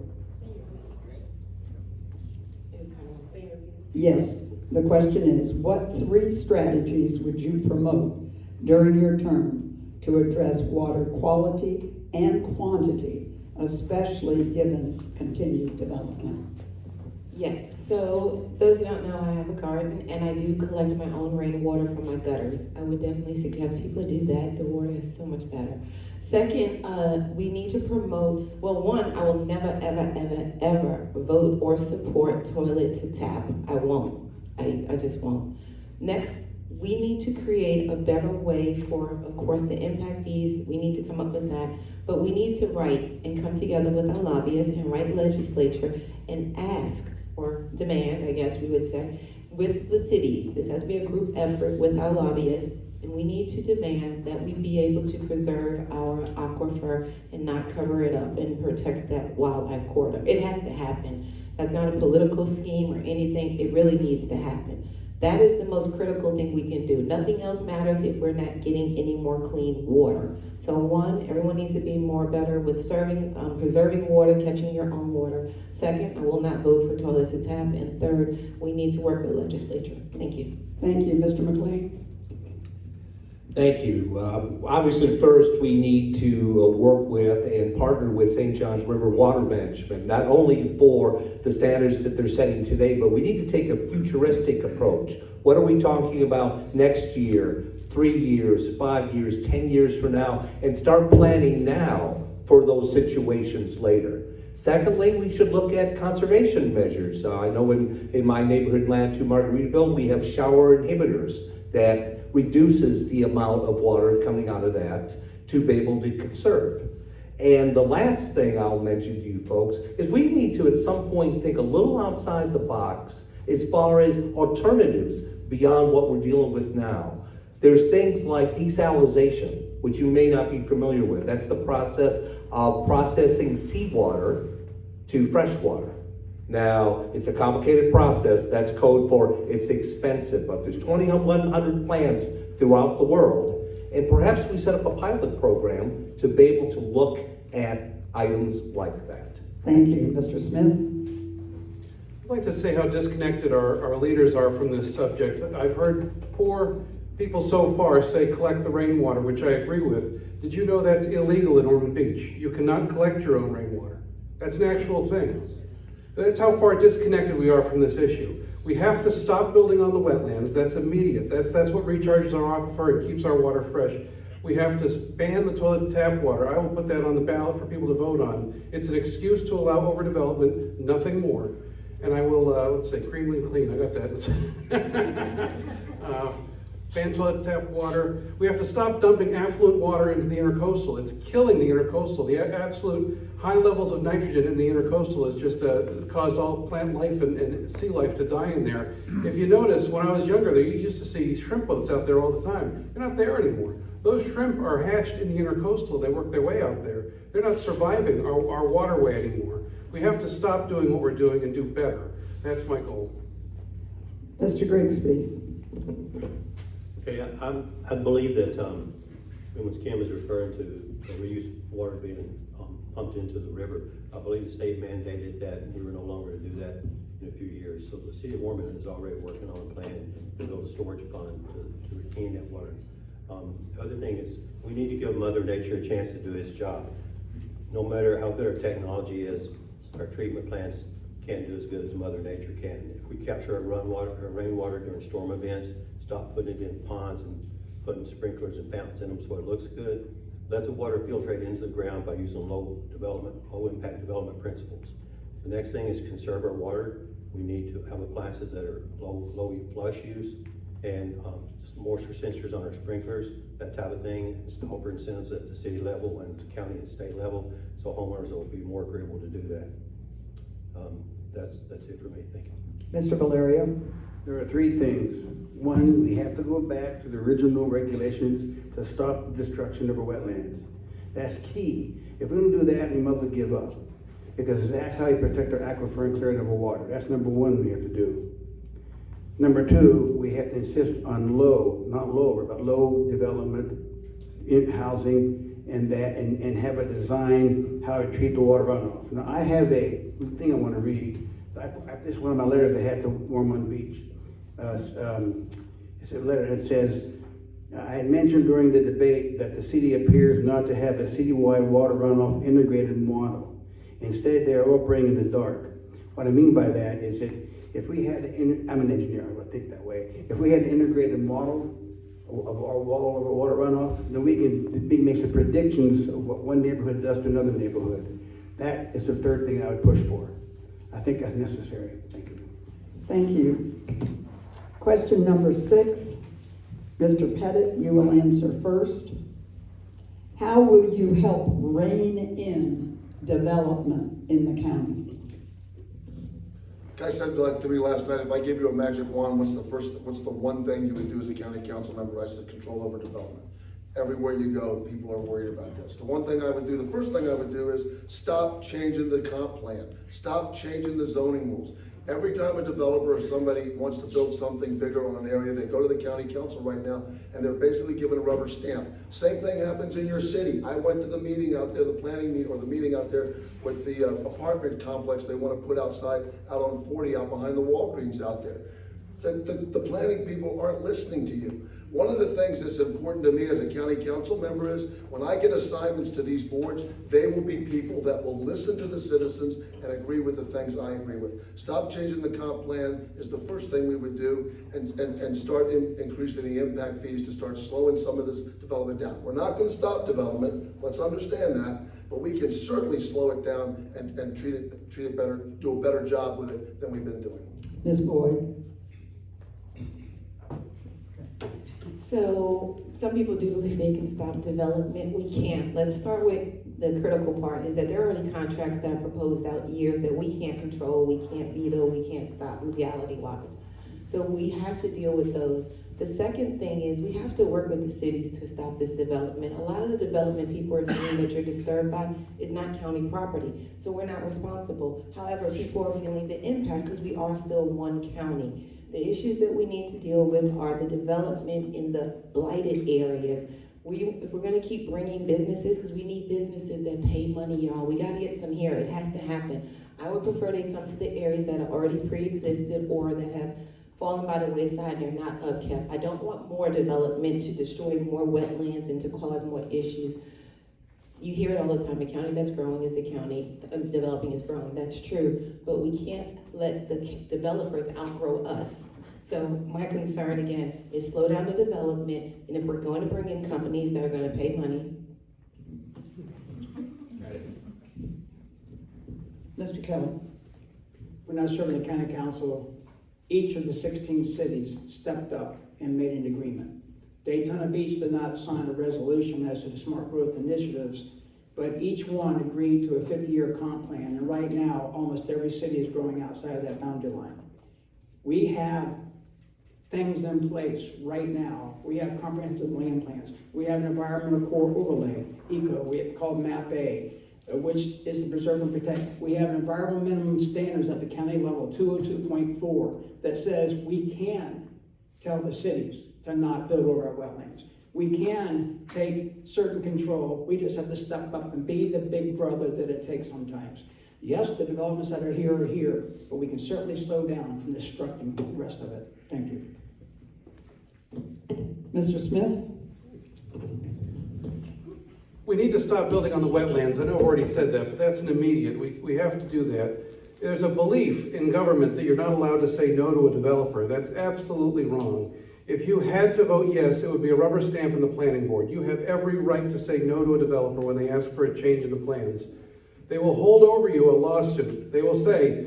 Yes, the question is, what 3 strategies would you promote during your term to address water quality and quantity, especially given continued development? Yes, so those who don't know, I have a garden and I do collect my own rainwater from my gutters. I would definitely suggest people do that. The water is so much better. Second, we need to promote, well, one, I will never, ever, ever, ever vote or support toilet to tap. I won't. I just won't. Next, we need to create a better way for, of course, the impact fees. We need to come up with that. But we need to write and come together with our lobbyists and write legislature and ask, or demand, I guess we would say, with the cities. This has to be a group effort with our lobbyists, and we need to demand that we be able to preserve our aquifer and not cover it up and protect that wildlife corridor. It has to happen. That's not a political scheme or anything. It really needs to happen. That is the most critical thing we can do. Nothing else matters if we're not getting any more clean water. So one, everyone needs to be more better with preserving water, catching your own water. Second, I will not vote for toilet to tap. And third, we need to work with legislature. Thank you. Thank you. Mr. McLean? Thank you. Obviously, first, we need to work with and partner with St. Johns River Water Management, not only for the standards that they're setting today, but we need to take a futuristic approach. What are we talking about next year, 3 years, 5 years, 10 years from now, and start planning now for those situations later. Secondly, we should look at conservation measures. I know in my neighborhood, Land 2 Margaritaville, we have shower inhibitors that reduces the amount of water coming out of that to be able to conserve. And the last thing I'll mention to you folks is we need to at some point think a little outside the box as far as alternatives beyond what we're dealing with now. There's things like desalination, which you may not be familiar with. That's the process of processing seawater to fresh water. Now, it's a complicated process. That's code for it's expensive, but there's 2,100 plants throughout the world. And perhaps we set up a pilot program to be able to look at items like that. Thank you. Mr. Smith? I'd like to say how disconnected our leaders are from this subject. I've heard 4 people so far say collect the rainwater, which I agree with. Did you know that's illegal in Ormond Beach? You cannot collect your own rainwater. That's an actual thing. That's how far disconnected we are from this issue. We have to stop building on the wetlands. That's immediate. That's what recharges our aquifer and keeps our water fresh. We have to ban the toilet to tap water. I will put that on the ballot for people to vote on. It's an excuse to allow overdevelopment, nothing more. And I will, let's say, clean. I got that. Ban toilet to tap water. We have to stop dumping affluent water into the intercoastal. It's killing the intercoastal. The absolute high levels of nitrogen in the intercoastal has just caused all plant life and sea life to die in there. If you notice, when I was younger, you used to see shrimp boats out there all the time. They're not there anymore. Those shrimp are hatched in the intercoastal. They work their way out there. They're not surviving our waterway anymore. We have to stop doing what we're doing and do better. That's my goal. Mr. Grigsby? Okay, I believe that when Kim is referring to the reused water being pumped into the river, I believe the state mandated that and we were no longer to do that in a few years. So the city of Ormond is already working on a plan to build a storage pond to retain that water. The other thing is we need to give Mother Nature a chance to do its job. No matter how good our technology is, our treatment plants can't do as good as Mother Nature can. If we capture our rainwater during storm events, stop putting it in ponds and putting sprinklers and fountains in them so it looks good. Let the water filtrate into the ground by using low impact development principles. The next thing is conserve our water. We need to have appliances that are low flush use and moisture sensors on our sprinklers, that type of thing. Offer incentives at the city level and county and state level so homeowners will be more agreeable to do that. That's it for me. Thank you. Mr. Valerio? There are 3 things. One, we have to go back to the original regulations to stop the destruction of our wetlands. That's key. If we don't do that, we must give up. Because that's how you protect our aquifer and clear it of our water. That's number 1 we have to do. Number 2, we have to insist on low, not lower, but low development in housing and have a design how to treat the water runoff. Now I have a thing I want to read. This is one of my letters I had to Ormond Beach. It's a letter that says, I had mentioned during the debate that the city appears not to have a citywide water runoff integrated model. Instead, they are operating in the dark. What I mean by that is that if we had, I'm an engineer, I would think that way. If we had an integrated model of our water runoff, then we can make some predictions of what one neighborhood does to another neighborhood. That is the 3rd thing I would push for. I think that's necessary. Thank you. Thank you. Question number 6. Mr. Pettit, you will answer first. How will you help rein in development in the county? Guy said like to me last night, if I gave you a magic wand, what's the one thing you would do as a county council member? I said control over development. Everywhere you go, people are worried about this. The first thing I would do is stop changing the comp plan. Stop changing the zoning rules. Every time a developer or somebody wants to build something bigger on an area, they go to the county council right now and they're basically given a rubber stamp. Same thing happens in your city. I went to the meeting out there, the planning meeting, or the meeting out there with the apartment complex they want to put out on 40 out behind the Walgreens out there. the planning people aren't listening to you. One of the things that's important to me as a county council member is when I get assignments to these boards, they will be people that will listen to the citizens and agree with the things I agree with. Stop changing the comp plan is the first thing we would do, and start increasing the impact fees to start slowing some of this development down. We're not gonna stop development, let's understand that, but we can certainly slow it down and treat it better, do a better job with it than we've been doing. Ms. Boyd? So, some people do believe they can stop development. We can't. Let's start with the critical part, is that there are already contracts that are proposed out years that we can't control, we can't veto, we can't stop reality-wise. So we have to deal with those. The second thing is we have to work with the cities to stop this development. A lot of the development people are saying that you're disturbed by is not county property, so we're not responsible. However, people are feeling the impact because we are still one county. The issues that we need to deal with are the development in the blighted areas. If we're gonna keep bringing businesses, because we need businesses that pay money, y'all, we gotta get some here, it has to happen. I would prefer they come to the areas that are already pre-existed or that have fallen by the wayside, they're not upkept. I don't want more development to destroy more wetlands and to cause more issues. You hear it all the time, a county that's growing is a county, developing is growing, that's true, but we can't let the developers outgrow us. So my concern again is slow down the development, and if we're going to bring in companies that are gonna pay money. Mr. Kelly? When I was serving the county council, each of the 16 cities stepped up and made an agreement. Daytona Beach did not sign a resolution as to the smart growth initiatives, but each one agreed to a 50-year comp plan, and right now, almost every city is growing outside of that boundary line. We have things in place right now. We have comprehensive land plans. We have an environmental core overlay, ECO, we have called MAP A, which is to preserve and protect. We have environmental minimum standards at the county level, 202.4, that says we can tell the cities to not build over our wetlands. We can take certain control, we just have to step up and be the big brother that it takes sometimes. Yes, the developments that are here, but we can certainly slow down from destructing the rest of it. Thank you. Mr. Smith? We need to stop building on the wetlands. I know I've already said that, but that's an immediate. We have to do that. There's a belief in government that you're not allowed to say no to a developer. That's absolutely wrong. If you had to vote yes, it would be a rubber stamp in the planning board. You have every right to say no to a developer when they ask for a change in the plans. They will hold over you a lawsuit. They will say,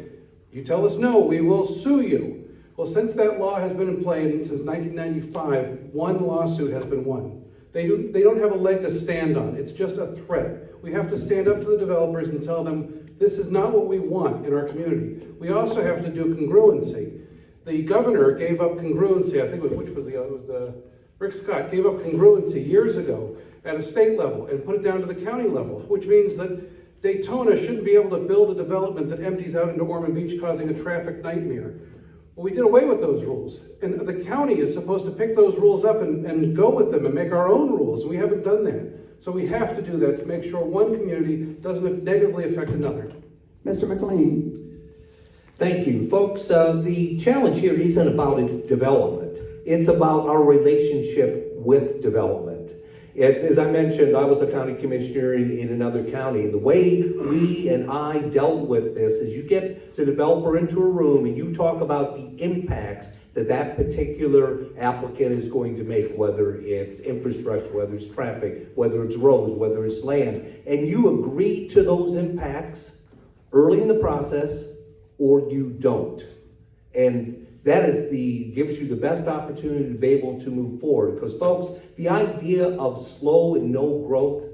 you tell us no, we will sue you. Well, since that law has been in play since 1995, one lawsuit has been won. They don't have a leg to stand on. It's just a threat. We have to stand up to the developers and tell them this is not what we want in our community. We also have to do congruency. The governor gave up congruency, I think it was Rick Scott gave up congruency years ago at a state level and put it down to the county level, which means that Daytona shouldn't be able to build a development that empties out into Ormond Beach, causing a traffic nightmare. Well, we did away with those rules, and the county is supposed to pick those rules up and go with them and make our own rules. We haven't done that. So we have to do that to make sure one community doesn't negatively affect another. Mr. McLean? Thank you. Folks, the challenge here isn't about development. It's about our relationship with development. As I mentioned, I was a county commissioner in another county, and the way we and I dealt with this is you get the developer into a room and you talk about the impacts that particular applicant is going to make, whether it's infrastructure, whether it's traffic, whether it's roads, whether it's land, and you agree to those impacts early in the process, or you don't. And that gives you the best opportunity to be able to move forward. Because folks, the idea of slow and no growth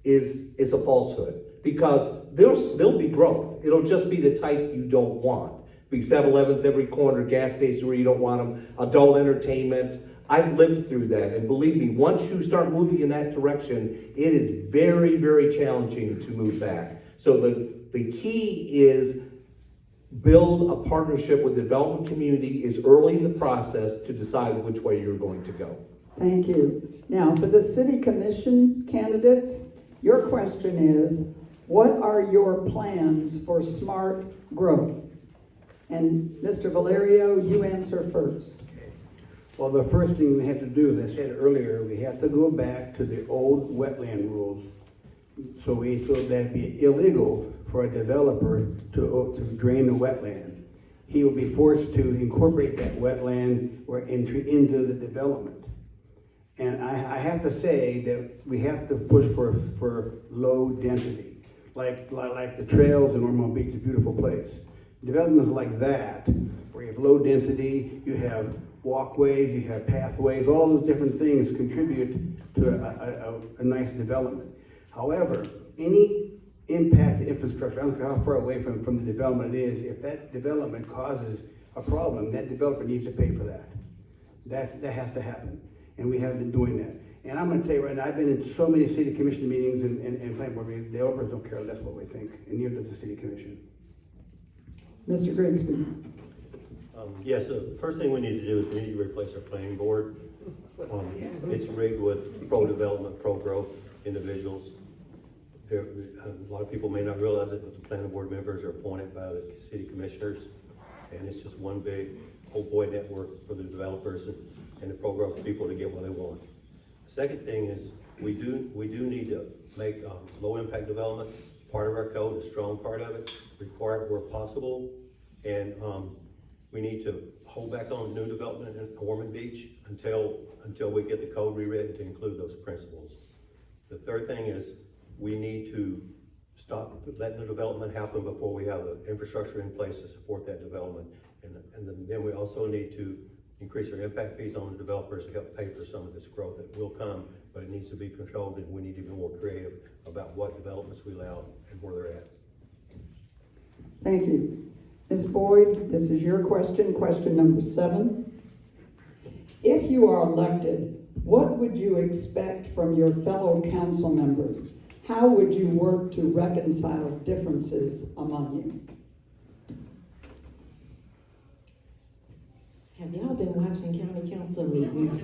is a falsehood. Because there'll be growth. It'll just be the type you don't want. Big 7-Elevens every corner, gas stations where you don't want them, adult entertainment. I've lived through that, and believe me, once you start moving in that direction, it is very, very challenging to move back. So the key is build a partnership with the development community is early in the process to decide which way you're going to go. Thank you. Now, for the city commission candidates, your question is, what are your plans for smart growth? And Mr. Valerio, you answer first. Well, the first thing we have to do, as I said earlier, we have to go back to the old wetland rules. So that'd be illegal for a developer to drain the wetland. He will be forced to incorporate that wetland into the development. And I have to say that we have to push for low density, like the trails in Ormond Beach, a beautiful place. Developments like that, where you have low density, you have walkways, you have pathways, all those different things contribute to a nice development. However, any impact to infrastructure, I don't care how far away from the development it is, if that development causes a problem, that developer needs to pay for that. That has to happen, and we haven't been doing that. And I'm gonna tell you right now, I've been in so many city commission meetings and planning board meetings, developers don't care less what we think, and neither does the city commission. Mr. Grigsby. Yes, the first thing we need to do is we need to replace our planning board. It's rigged with pro-development, pro-growth individuals. A lot of people may not realize it, but the planning board members are appointed by the city commissioners, and it's just one big old boy network for the developers and the pro-growth people to get what they want. The second thing is we do need to make low-impact development part of our code, a strong part of it, require it where possible, and we need to hold back on new development in Ormond Beach until we get the code rewritten to include those principles. The third thing is we need to stop letting the development happen before we have the infrastructure in place to support that development. And then we also need to increase our impact fees on the developers to help pay for some of this growth that will come, but it needs to be controlled, and we need to be more creative about what developments we allow and where they're at. Thank you. Ms. Boyd, this is your question number 7. If you are elected, what would you expect from your fellow council members? How would you work to reconcile differences among you? Have y'all been watching county council meetings?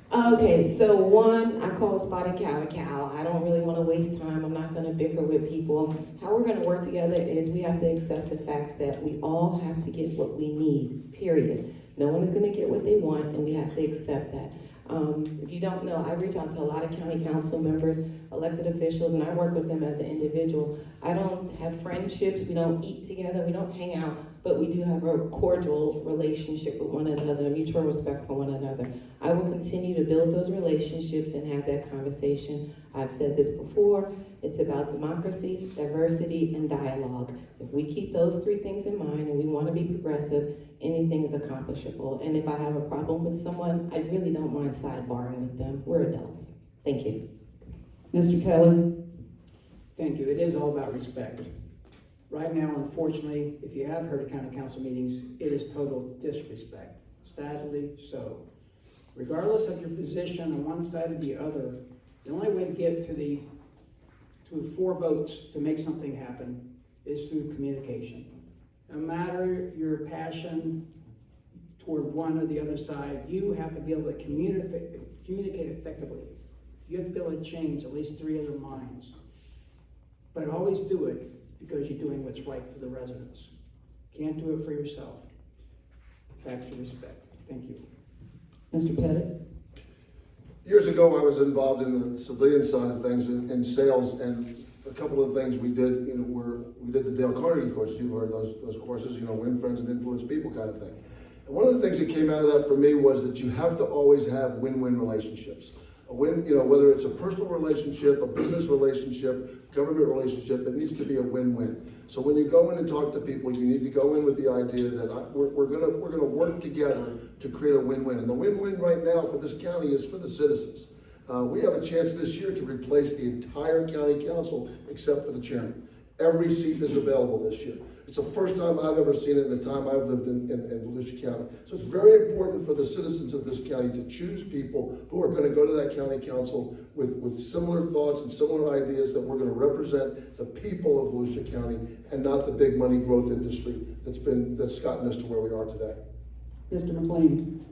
Okay, so one, I call spotted cow a cow. I don't really want to waste time. I'm not going to bicker with people. How we're going to work together is we have to accept the facts that we all have to get what we need, period. No one is going to get what they want, and we have to accept that. If you don't know, I reach out to a lot of county council members, elected officials, and I work with them as an individual. I don't have friendships, we don't eat together, we don't hang out, but we do have a cordial relationship with one another, mutual respect for one another. I will continue to build those relationships and have that conversation. I've said this before, it's about democracy, diversity, and dialogue. If we keep those 3 things in mind and we want to be progressive, anything is accomplishable. And if I have a problem with someone, I really don't mind sidebarring with them. We're adults. Thank you. Mr. Kelly? Thank you. It is all about respect. Right now, unfortunately, if you have heard of county council meetings, it is total disrespect. Sadly so. Regardless of your position on one side or the other, the only way to get to 4 votes to make something happen is through communication. No matter your passion toward one or the other side, you have to be able to communicate effectively. You have to be able to change at least 3 other minds. But always do it because you're doing what's right for the residents. Can't do it for yourself. Back to respect. Thank you. Mr. Pettit? Years ago, I was involved in the civilian side of things in sales, and a couple of things we did, we did the Dale Carnegie courses. You've heard those courses, win friends and influence people kind of thing. And one of the things that came out of that for me was that you have to always have win-win relationships. A win, whether it's a personal relationship, a business relationship, government relationship, it needs to be a win-win. So when you go in and talk to people, you need to go in with the idea that we're gonna work together to create a win-win. And the win-win right now for this county is for the citizens. We have a chance this year to replace the entire county council except for the chairman. Every seat is available this year. It's the first time I've ever seen it in the time I've lived in Volusia County. So it's very important for the citizens of this county to choose people who are going to go to that county council with similar thoughts and similar ideas, that we're going to represent the people of Volusia County and not the big money growth industry that's gotten us to where we are today. Mr. McLean?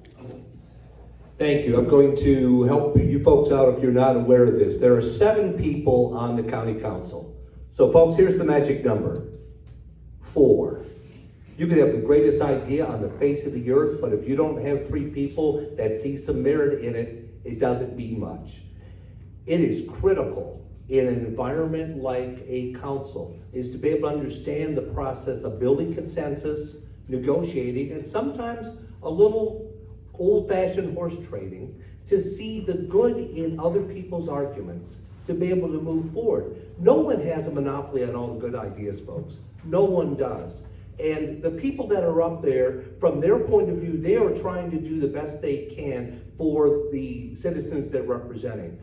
Thank you. I'm going to help you folks out if you're not aware of this. There are 7 people on the county council. So folks, here's the magic number. 4. You could have the greatest idea on the face of the earth, but if you don't have 3 people that see some merit in it, it doesn't mean much. It is critical in an environment like a council is to be able to understand the process of building consensus, negotiating, and sometimes a little old-fashioned horse trading to see the good in other people's arguments to be able to move forward. No one has a monopoly on all the good ideas, folks. No one does. And the people that are up there, from their point of view, they are trying to do the best they can for the citizens they're representing.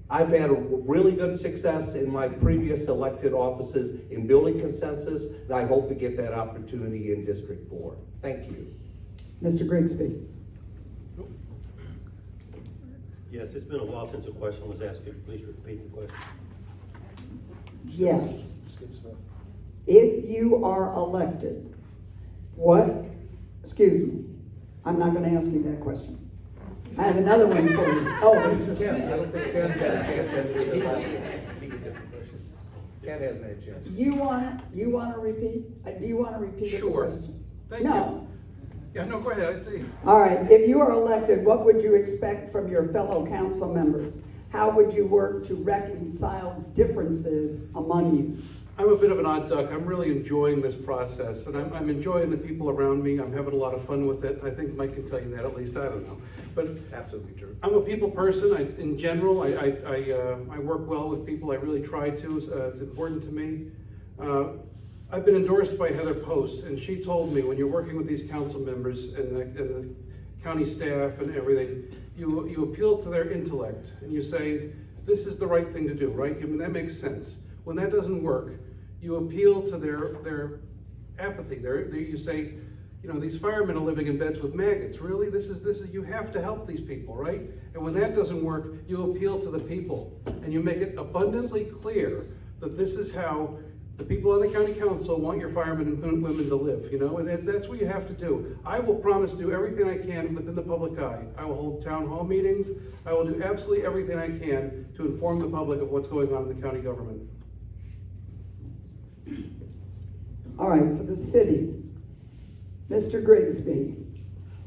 I've had a really good success in my previous elected offices in building consensus, and I hope to get that opportunity in District 4. Thank you. Mr. Grigsby. Yes, it's been a while since a question was asked. Could you please repeat the question? Yes. If you are elected, excuse me, I'm not gonna ask you that question. I have another one for you. Oh, Mr. Smith. I don't think Ken's had a chance to answer the last one. Ken hasn't had a chance. You wanna repeat? Do you wanna repeat the Sure. question? Thank No. you. Yeah, no, go ahead, I'd say. All right, if you are elected, what would you expect from your fellow council members? How would you work to reconcile differences among you? I'm a bit of an odd duck. I'm really enjoying this process, and I'm enjoying the people around me. I'm having a lot of fun with it. I think Mike can tell you that, at least. I don't know. But Absolutely true. I'm a people person. In general, I work well with people. I really try to. It's important to me. I've been endorsed by Heather Post, and she told me when you're working with these council members and the county staff and everything, you appeal to their intellect and you say, this is the right thing to do, right? I mean, that makes sense. When that doesn't work, you appeal to their apathy. You say, you know, these firemen are living in beds with maggots. Really? This is, you have to help these people, right? And when that doesn't work, you appeal to the people and you make it abundantly clear that this is how the people on the county council want your firemen and women to live, you know, and that's what you have to do. I will promise to do everything I can within the public eye. I will hold town hall meetings. I will do absolutely everything I can to inform the public of what's going on in the county government. All right, for the city, Mr. Grigsby,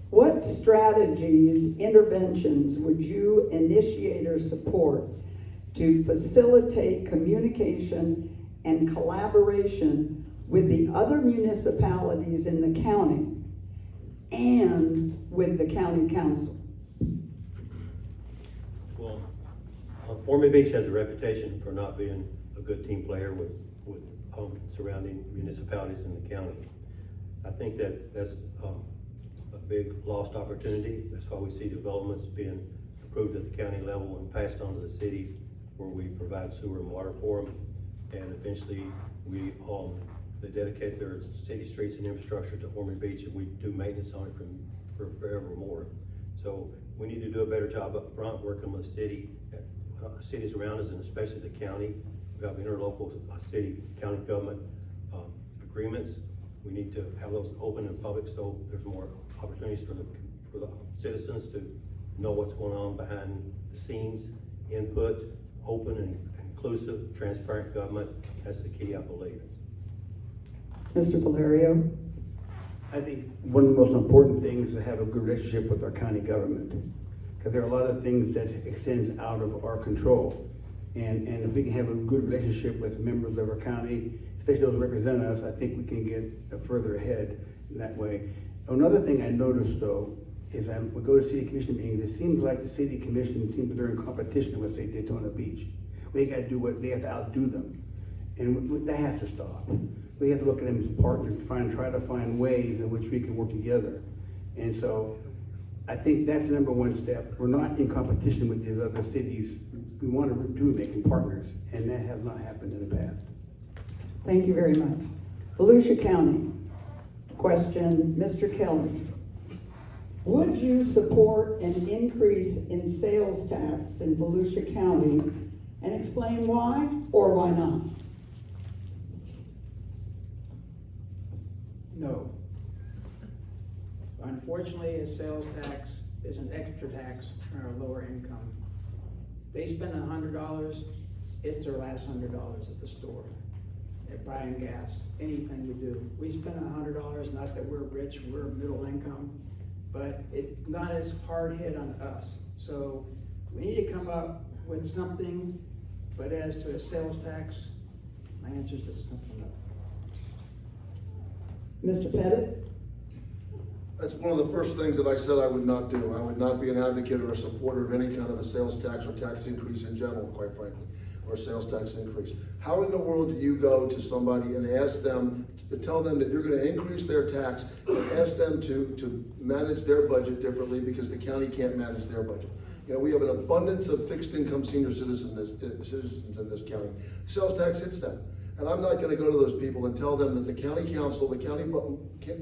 what strategies, interventions would you initiate or support to facilitate communication and collaboration with the other municipalities in the county and with the county council? Well, Ormond Beach has a reputation for not being a good team player with surrounding municipalities in the county. I think that's a big lost opportunity. That's why we see developments being approved at the county level and passed on to the city, where we provide sewer and water for them. And eventually they dedicate their city streets and infrastructure to Ormond Beach, and we do maintenance on it for forevermore. So we need to do a better job up front working with cities around us, and especially the county. We have interlocal city-county government agreements. We need to have those open and public so there's more opportunities for the citizens to know what's going on behind the scenes, input, open and inclusive, transparent government. That's the key, I believe. Mr. Valerio? I think one of the most important things is to have a good relationship with our county government, because there are a lot of things that extends out of our control. And if we can have a good relationship with members of our county, especially those who represent us, I think we can get further ahead in that way. Another thing I noticed though, is that we go to city commission meetings, it seems like the city commission seems they're in competition with, say, Daytona Beach. We got to do what, they have to outdo them. And that has to stop. We have to look at them as partners and try to find ways in which we can work together. And so I think that's the number one step. We're not in competition with these other cities. We want to do making partners, and that has not happened in the past. Thank you very much. Volusia County, question, Mr. Kelly. Would you support an increase in sales tax in Volusia County, and explain why or why not? No. Unfortunately, a sales tax is an extra tax on our lower income. They spend $100, it's their last $100 at the store. at buying gas, anything you do. We spend $100, not that we're rich, we're middle income, but it's not as hard hit on us. So we need to come up with something, but as to a sales tax, my answer is just simple no. Mr. Pettit? That's one of the first things that I said I would not do. I would not be an advocate or a supporter of any kind of a sales tax or tax increase in general, quite frankly, or a sales tax increase. How in the world do you go to somebody and ask them, to tell them that you're gonna increase their tax and ask them to manage their budget differently because the county can't manage their budget? You know, we have an abundance of fixed income senior citizens in this county. Sales tax hits them. And I'm not gonna go to those people and tell them that the county council, the county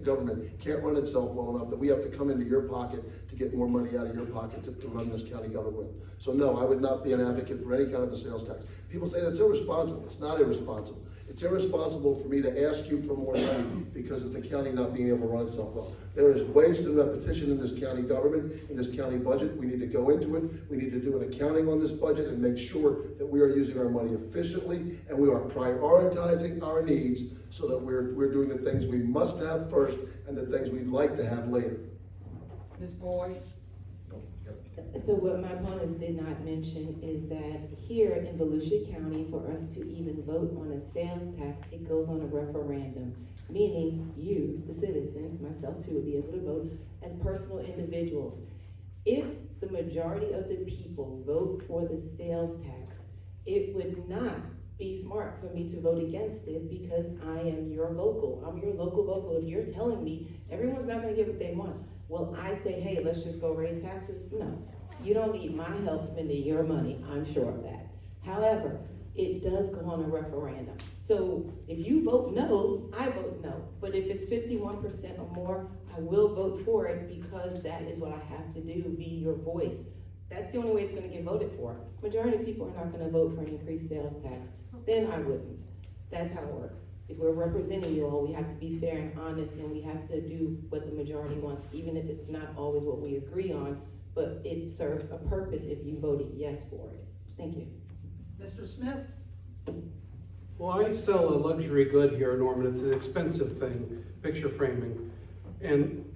government can't run itself well enough that we have to come into your pocket to get more money out of your pocket to run this county government with. So no, I would not be an advocate for any kind of a sales tax. People say that's irresponsible. It's not irresponsible. It's irresponsible for me to ask you for more money because of the county not being able to run itself well. There is waste and repetition in this county government, in this county budget. We need to go into it. We need to do an accounting on this budget and make sure that we are using our money efficiently and we are prioritizing our needs so that we're doing the things we must have first and the things we'd like to have later. Ms. Boyd? So what my opponents did not mention is that here in Volusia County, for us to even vote on a sales tax, it goes on a referendum, meaning you, the citizens, myself too, will be able to vote as personal individuals. If the majority of the people vote for the sales tax, it would not be smart for me to vote against it because I am your local. I'm your local vocal. If you're telling me everyone's not gonna get what they want, well, I say, hey, let's just go raise taxes? No, you don't need my help spending your money, I'm sure of that. However, it does go on a referendum. So if you vote no, I vote no. But if it's 51% or more, I will vote for it because that is what I have to do, be your voice. That's the only way it's gonna get voted for. Majority of people are not gonna vote for an increased sales tax, then I wouldn't. That's how it works. If we're representing you all, we have to be fair and honest, and we have to do what the majority wants, even if it's not always what we agree on, but it serves a purpose if you voted yes for it. Thank you. Mr. Smith? Well, I sell a luxury good here in Ormond. It's an expensive thing, picture framing. And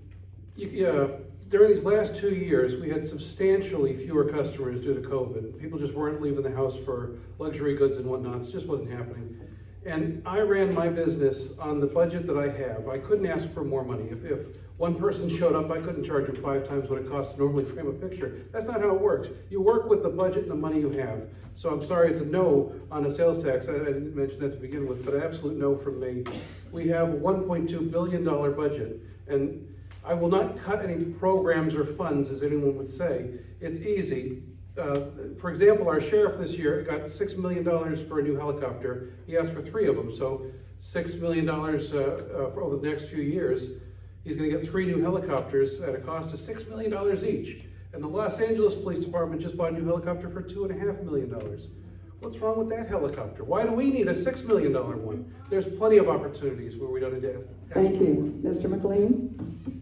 during these last 2 years, we had substantially fewer customers due to COVID. People just weren't leaving the house for luxury goods and whatnot. It just wasn't happening. And I ran my business on the budget that I have. I couldn't ask for more money. If one person showed up, I couldn't charge them 5 times what it costs to normally frame a picture. That's not how it works. You work with the budget and the money you have. So I'm sorry, it's a no on a sales tax. I didn't mention that to begin with, but an absolute no from me. We have a $1.2 billion budget, and I will not cut any programs or funds, as anyone would say. It's easy. For example, our sheriff this year got $6 million for a new helicopter. He asked for 3 of them, so $6 million for over the next few years. He's gonna get 3 new helicopters at a cost of $6 million each. And the Los Angeles Police Department just bought a new helicopter for $2.5 million. What's wrong with that helicopter? Why do we need a $6 million one? There's plenty of opportunities where we don't need to. Thank you. Mr. McLean?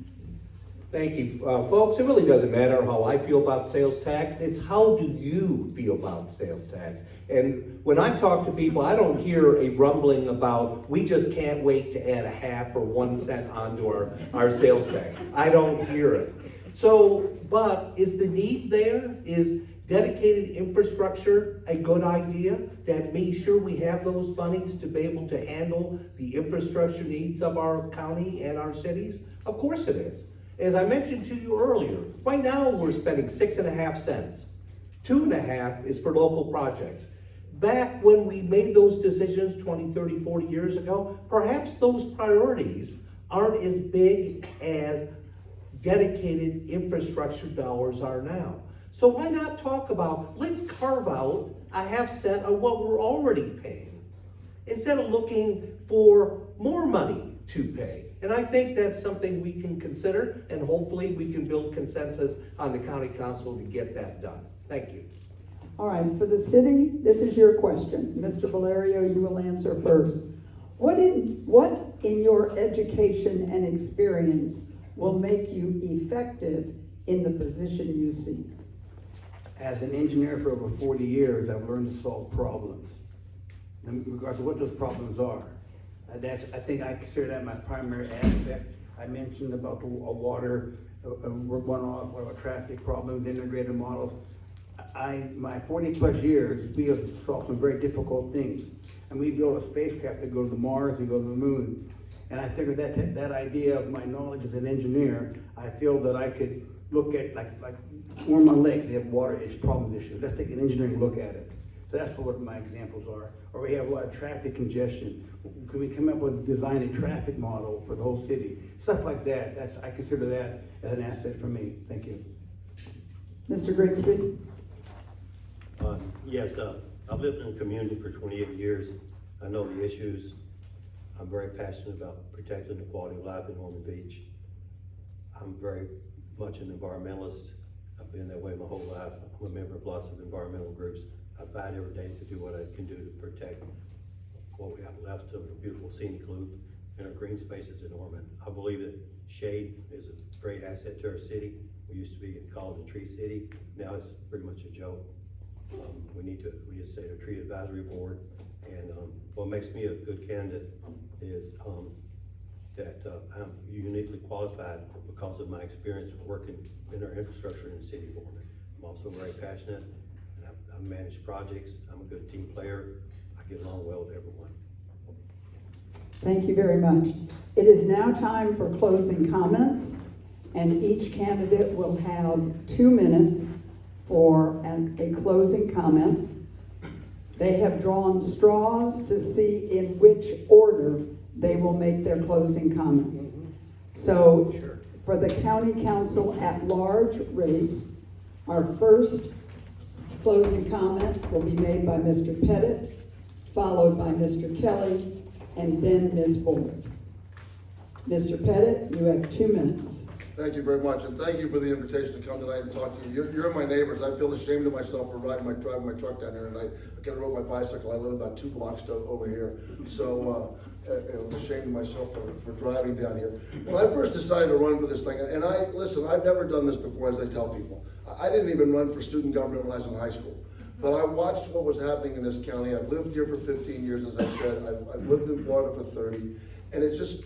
Thank you. Folks, it really doesn't matter how I feel about sales tax. It's how do you feel about sales tax? And when I talk to people, I don't hear a rumbling about, we just can't wait to add a half or 1 cent onto our sales tax. I don't hear it. So, but is the need there? Is dedicated infrastructure a good idea that makes sure we have those monies to be able to handle the infrastructure needs of our county and our cities? Of course it is. As I mentioned to you earlier, right now we're spending 6.5 cents. 2.5 is for local projects. Back when we made those decisions 20, 30, 40 years ago, perhaps those priorities aren't as big as dedicated infrastructure dollars are now. So why not talk about, let's carve out a half cent of what we're already paying, instead of looking for more money to pay. And I think that's something we can consider, and hopefully we can build consensus on the county council to get that done. Thank you. All right, for the city, this is your question. Mr. Valerio, you will answer first. What in your education and experience will make you effective in the position you seek? As an engineer for over 40 years, I've learned to solve problems, in regards to what those problems are. I think I consider that my primary aspect. I mentioned about a water runoff, or traffic problems, integrated models. My 40+ years, we have solved some very difficult things. And we built a spacecraft to go to Mars and go to the moon. And I figured that idea of my knowledge as an engineer, I feel that I could look at, like Ormond Lake, they have water problem issue. Let's take an engineering look at it. So that's what my examples are. Or we have a lot of traffic congestion. Could we come up with design a traffic model for the whole city? Stuff like that. I consider that as an asset for me. Thank you. Mr. Grigsby? Yes, I've lived in the community for 28 years. I know the issues. I'm very passionate about protecting the quality of life in Ormond Beach. I'm very much an environmentalist. I've been that way my whole life. I'm a member of lots of environmental groups. I fight every day to do what I can do to protect what we have left of a beautiful scenic loop and our green spaces in Ormond. I believe that shade is a great asset to our city. We used to be called the tree city. Now it's pretty much a joke. We need to reinstate a tree advisory board. And what makes me a good candidate is that I'm uniquely qualified because of my experience working in our infrastructure in the city of Ormond. I'm also very passionate, and I manage projects. I'm a good team player. I get along well with everyone. Thank you very much. It is now time for closing comments, and each candidate will have 2 minutes for a closing comment. They have drawn straws to see in which order they will make their closing comments. So for the county council at large race, our first closing comment will be made by Mr. Pettit, followed by Mr. Kelly, and then Ms. Boyd. Mr. Pettit, you have 2 minutes. Thank you very much, and thank you for the invitation to come tonight and talk to you. You're my neighbors. I feel ashamed of myself for driving my truck down here, and I kind of rode my bicycle. I live about 2 blocks over here, so I'm ashamed of myself for driving down here. When I first decided to run for this thing, and listen, I've never done this before, as I tell people. I didn't even run for student government when I was in high school. But I watched what was happening in this county. I've lived here for 15 years, as I said. I've lived in Florida for 30. And it just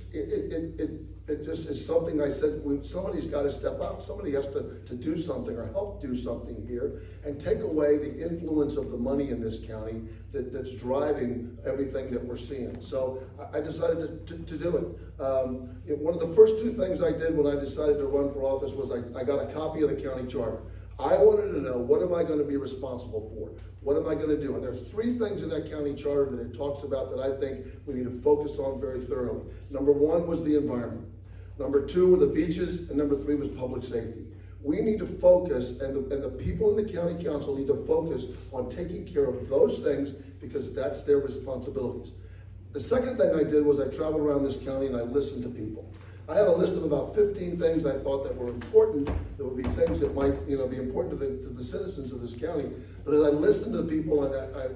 is something I said, somebody's got to step up. Somebody has to do something or help do something here and take away the influence of the money in this county that's driving everything that we're seeing. So I decided to do it. One of the first 2 things I did when I decided to run for office was I got a copy of the county charter. I wanted to know, what am I going to be responsible for? What am I going to do? And there's 3 things in that county charter that it talks about that I think we need to focus on very thoroughly. Number 1 was the environment. Number 2 were the beaches, and number 3 was public safety. We need to focus, and the people in the county council need to focus on taking care of those things because that's their responsibilities. The second thing I did was I traveled around this county and I listened to people. I had a list of about 15 things I thought that were important, that would be things that might be important to the citizens of this county. But as I listened to the people, and I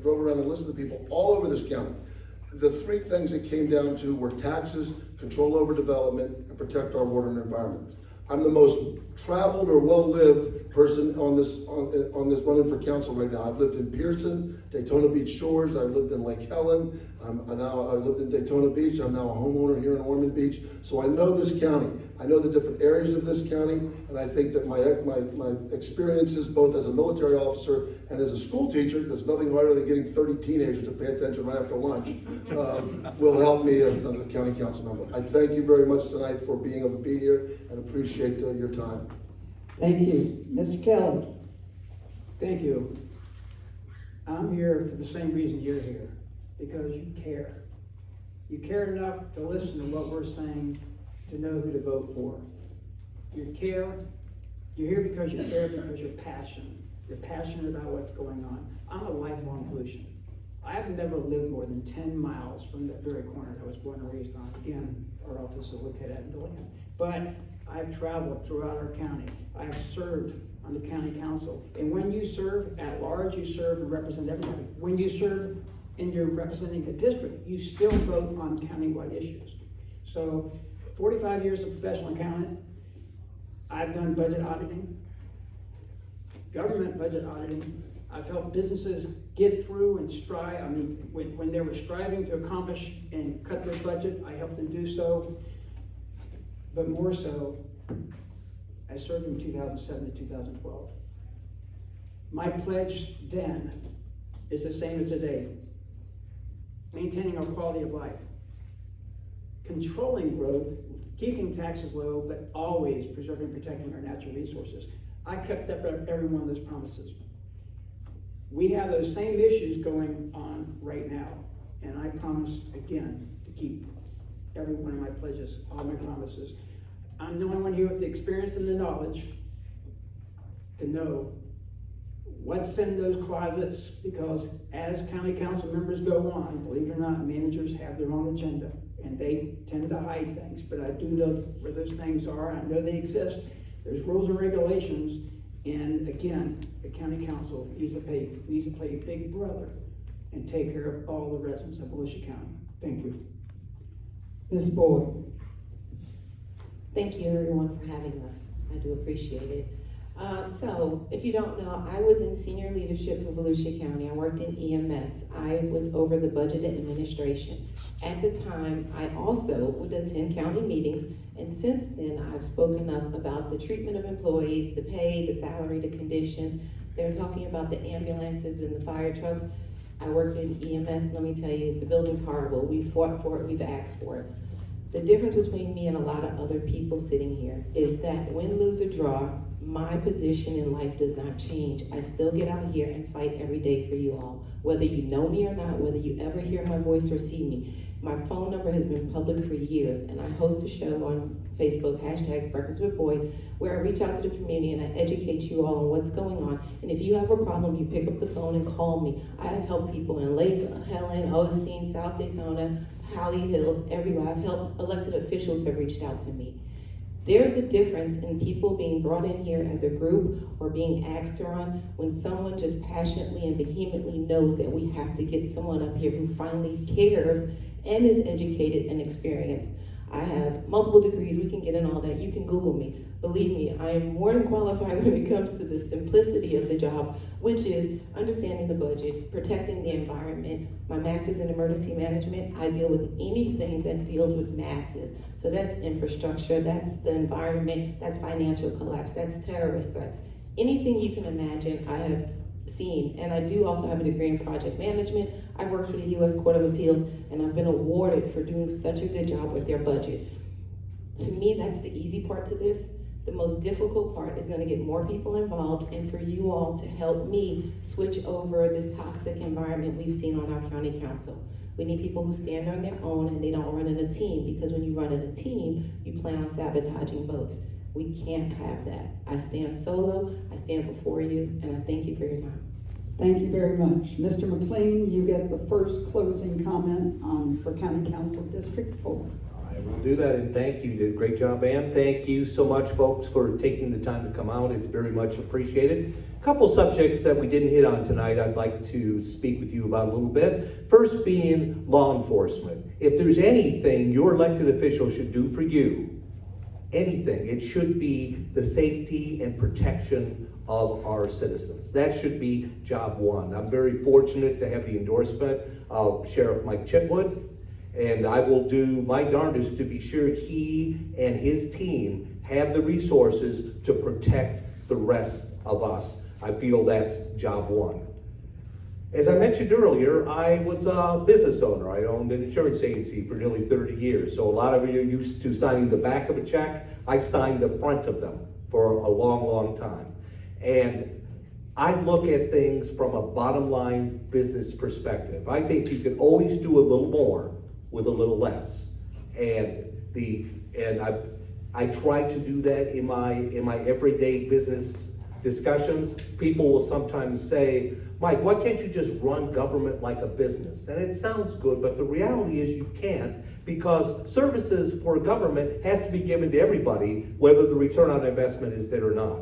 drove around and listened to people all over this county, the 3 things it came down to were taxes, control over development, and protect our water and environment. I'm the most traveled or well-lived person on this running for council right now. I've lived in Pearson, Daytona Beach Shores. I've lived in Lake Helen. I lived in Daytona Beach. I'm now a homeowner here in Ormond Beach. So I know this county. I know the different areas of this county, and I think that my experiences, both as a military officer and as a school teacher, there's nothing harder than getting 30 teenagers to pay attention right after lunch, will help me as another county council member. I thank you very much tonight for being able to be here and appreciate your time. Thank you. Mr. Kelly? Thank you. I'm here for the same reason you're here, because you care. You care enough to listen to what we're saying, to know who to vote for. You care. You're here because you care, because you're passionate. You're passionate about what's going on. I'm a lifelong pollution. I've never lived more than 10 miles from that very corner that I was born and raised on. Again, our office is located at McLean. But I've traveled throughout our county. I've served on the county council. And when you serve at large, you serve and represent everybody. When you serve and you're representing a district, you still vote on countywide issues. So 45 years of professional accountant. I've done budget auditing, government budget auditing, I've helped businesses get through and strive. I mean, when they were striving to accomplish and cut their budget, I helped them do so. But more so, I served from 2007 to 2012. My pledge then is the same as today. Maintaining our quality of life. Controlling growth, keeping taxes low, but always preserving and protecting our natural resources. I kept up every one of those promises. We have those same issues going on right now, and I promise again to keep every one of my pledges, all my promises. I'm the only one here with the experience and the knowledge to know what's in those closets, because as county council members go on, believe it or not, managers have their own agenda, and they tend to hide things, but I do know where those things are. I know they exist. There's rules and regulations, and again, the county council needs to play a big brother and take care of all the residents of Volusia County. Thank you. Ms. Boyd. Thank you everyone for having us. I do appreciate it. So, if you don't know, I was in senior leadership for Volusia County. I worked in EMS. I was over the budget and administration. At the time, I also would attend county meetings, and since then, I've spoken up about the treatment of employees, the pay, the salary, the conditions. They're talking about the ambulances and the fire trucks. I worked in EMS. Let me tell you, the building's horrible. We fought for it. We've asked for it. The difference between me and a lot of other people sitting here is that win, lose, or draw, my position in life does not change. I still get out here and fight every day for you all. Whether you know me or not, whether you ever hear my voice or see me. My phone number has been public for years, and I host a show on Facebook, #Breakfast with Boyd, where I reach out to the community and I educate you all on what's going on. And if you have a problem, you pick up the phone and call me. I have helped people in Lake Helen, Osteen, South Daytona, Holly Hills, everywhere. I've helped elected officials have reached out to me. There's a difference in people being brought in here as a group or being asked to run when someone just passionately and vehemently knows that we have to get someone up here who finally cares and is educated and experienced. I have multiple degrees. We can get in all that. You can Google me. Believe me, I am more than qualified when it comes to the simplicity of the job, which is understanding the budget, protecting the environment. My master's in emergency management. I deal with anything that deals with masses. So that's infrastructure, that's the environment, that's financial collapse, that's terrorist threats. Anything you can imagine, I have seen. And I do also have a degree in project management. I worked for the U.S. Court of Appeals, and I've been awarded for doing such a good job with their budget. To me, that's the easy part to this. The most difficult part is going to get more people involved and for you all to help me switch over this toxic environment we've seen on our county council. We need people who stand on their own and they don't run in a team, because when you run in a team, you plan on sabotaging votes. We can't have that. I stand solo, I stand before you, and I thank you for your time. Thank you very much. Mr. McLean, you get the first closing comment for County Council District 4. I will do that, and thank you. You did a great job, Ann. Thank you so much, folks, for taking the time to come out. It's very much appreciated. A couple subjects that we didn't hit on tonight I'd like to speak with you about a little bit. First being law enforcement. If there's anything your elected official should do for you, anything, it should be the safety and protection of our citizens. That should be job one. I'm very fortunate to have the endorsement of Sheriff Mike Chitwood, and I will do my darndest to be sure he and his team have the resources to protect the rest of us. I feel that's job one. As I mentioned earlier, I was a business owner. I owned an insurance agency for nearly 30 years. So a lot of you are used to signing the back of a check. I signed the front of them for a long, long time. And I look at things from a bottom line business perspective. I think you can always do a little more with a little less. And I try to do that in my everyday business discussions. People will sometimes say, Mike, why can't you just run government like a business? And it sounds good, but the reality is you can't, because services for government has to be given to everybody, whether the return on investment is there or not.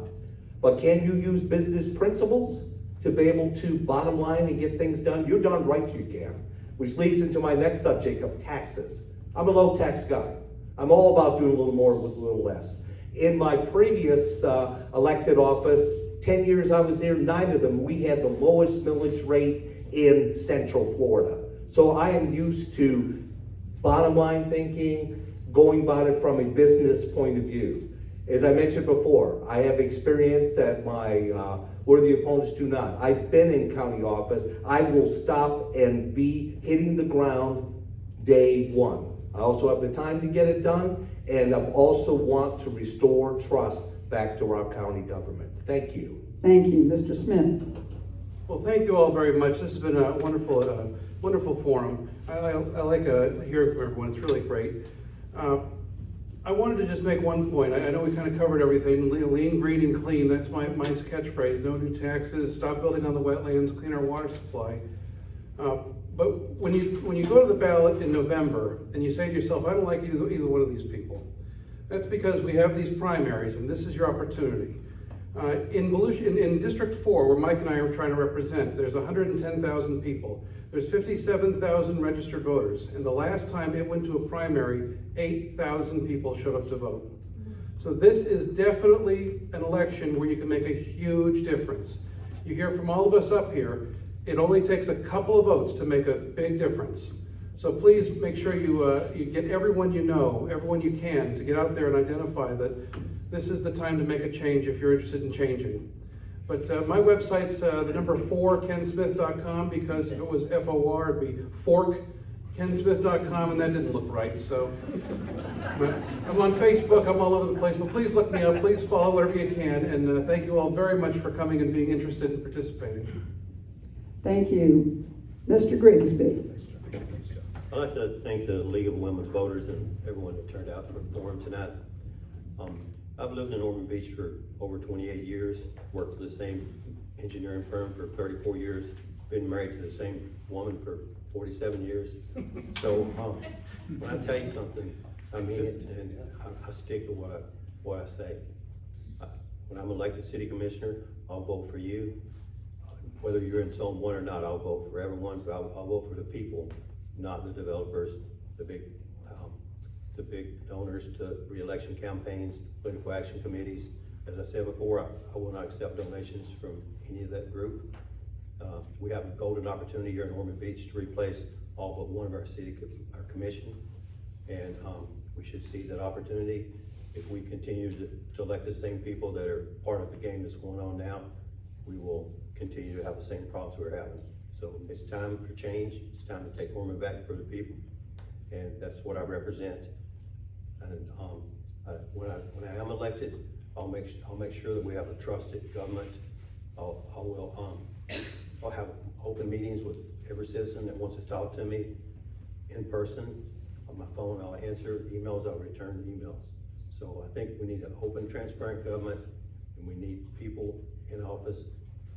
But can you use business principles to be able to bottom line and get things done? You're darn right you can. Which leads into my next subject of taxes. I'm a low tax guy. I'm all about doing a little more with a little less. In my previous elected office, 10 years I was there, 9 of them, we had the lowest millage rate in Central Florida. So I am used to bottom line thinking, going about it from a business point of view. As I mentioned before, I have experience that my worthy opponents do not. I've been in county office. I will stop and be hitting the ground day one. I also have the time to get it done, and I also want to restore trust back to our county government. Thank you. Thank you. Mr. Smith? Well, thank you all very much. This has been a wonderful, wonderful forum. I like hearing from everyone. It's really great. I wanted to just make one point. I know we kind of covered everything. Lean, green, and clean. That's my catchphrase. No new taxes. Stop building on the wetlands. Clean our water supply. But when you go to the ballot in November and you say to yourself, I don't like either one of these people, that's because we have these primaries, and this is your opportunity. In Volusia, in District 4, where Mike and I are trying to represent, there's 110,000 people. There's 57,000 registered voters, and the last time it went to a primary, 8,000 people showed up to vote. So this is definitely an election where you can make a huge difference. You hear from all of us up here, it only takes a couple of votes to make a big difference. So please make sure you get everyone you know, everyone you can, to get out there and identify that this is the time to make a change if you're interested in changing. But my website's the number 4, kensmith.com, because if it was FOR, it'd be forkkensmith.com, and that didn't look right. So I'm on Facebook, I'm all over the place, but please look me up, please follow whatever you can, and thank you all very much for coming and being interested in participating. Thank you. Mr. Grigsby? I'd like to thank the League of Women's Voters and everyone that turned out for the forum tonight. I've lived in Ormond Beach for over 28 years, worked for the same engineering firm for 34 years, been married to the same woman for 47 years. So when I tell you something, I mean it, and I stick to what I say. When I'm elected city commissioner, I'll vote for you. Whether you're in zone 1 or not, I'll vote for everyone, but I'll vote for the people, not the developers, the big donors to re-election campaigns, political action committees. As I said before, I will not accept donations from any of that group. We have a golden opportunity here in Ormond Beach to replace all but one of our our commission, and we should seize that opportunity. If we continue to elect the same people that are part of the game that's going on now, we will continue to have the same problems we're having. So it's time for change. It's time to take Ormond back for the people, and that's what I represent. And when I am elected, I'll make sure that we have a trusted government. I'll have open meetings with every citizen that wants to talk to me in person. On my phone, I'll answer emails. I'll return emails. So I think we need an open, transparent government, and we need people in office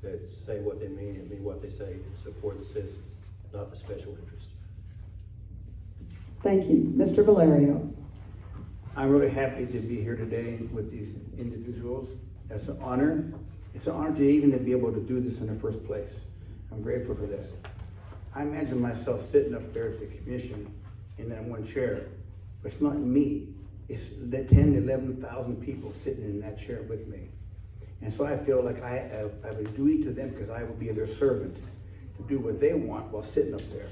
that say what they mean and mean what they say and support the citizens, not the special interest. Thank you. Mr. Valerio? I'm really happy to be here today with these individuals. It's an honor. It's an honor to even be able to do this in the first place. I'm grateful for that. I imagine myself sitting up there at the commission in that one chair, but it's not me. It's the 10, 11,000 people sitting in that chair with me. And so I feel like I have a duty to them because I will be their servant to do what they want while sitting up there.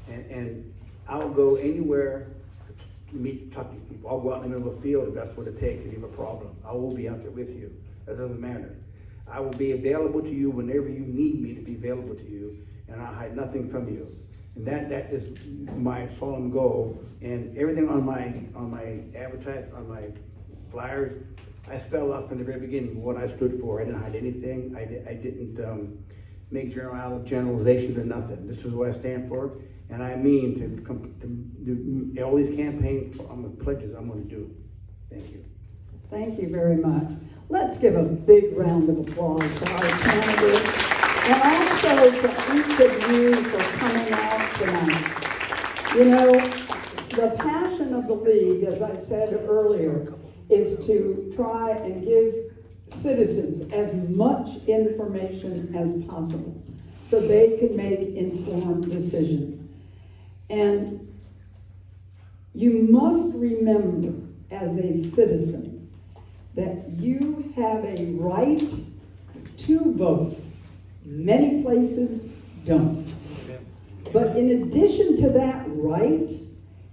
And I'll go anywhere to talk to people. I'll go out in the middle of the field if that's what it takes if you have a problem. I will be out there with you. That doesn't matter. I will be available to you whenever you need me to be available to you, and I'll hide nothing from you. And that is my solemn goal. And everything on my advertisement, on my flyers, I spelled out from the very beginning what I stood for. I didn't hide anything. I didn't make generalizations or nothing. This is what I stand for, and I mean to do all these campaign pledges I'm going to do. Thank you. Thank you very much. Let's give a big round of applause to our candidates, and also to each of you for coming out tonight. You know, the passion of the League, as I said earlier, is to try and give citizens as much information as possible so they can make informed decisions. And you must remember as a citizen that you have a right to vote. Many places don't. But in addition to that right,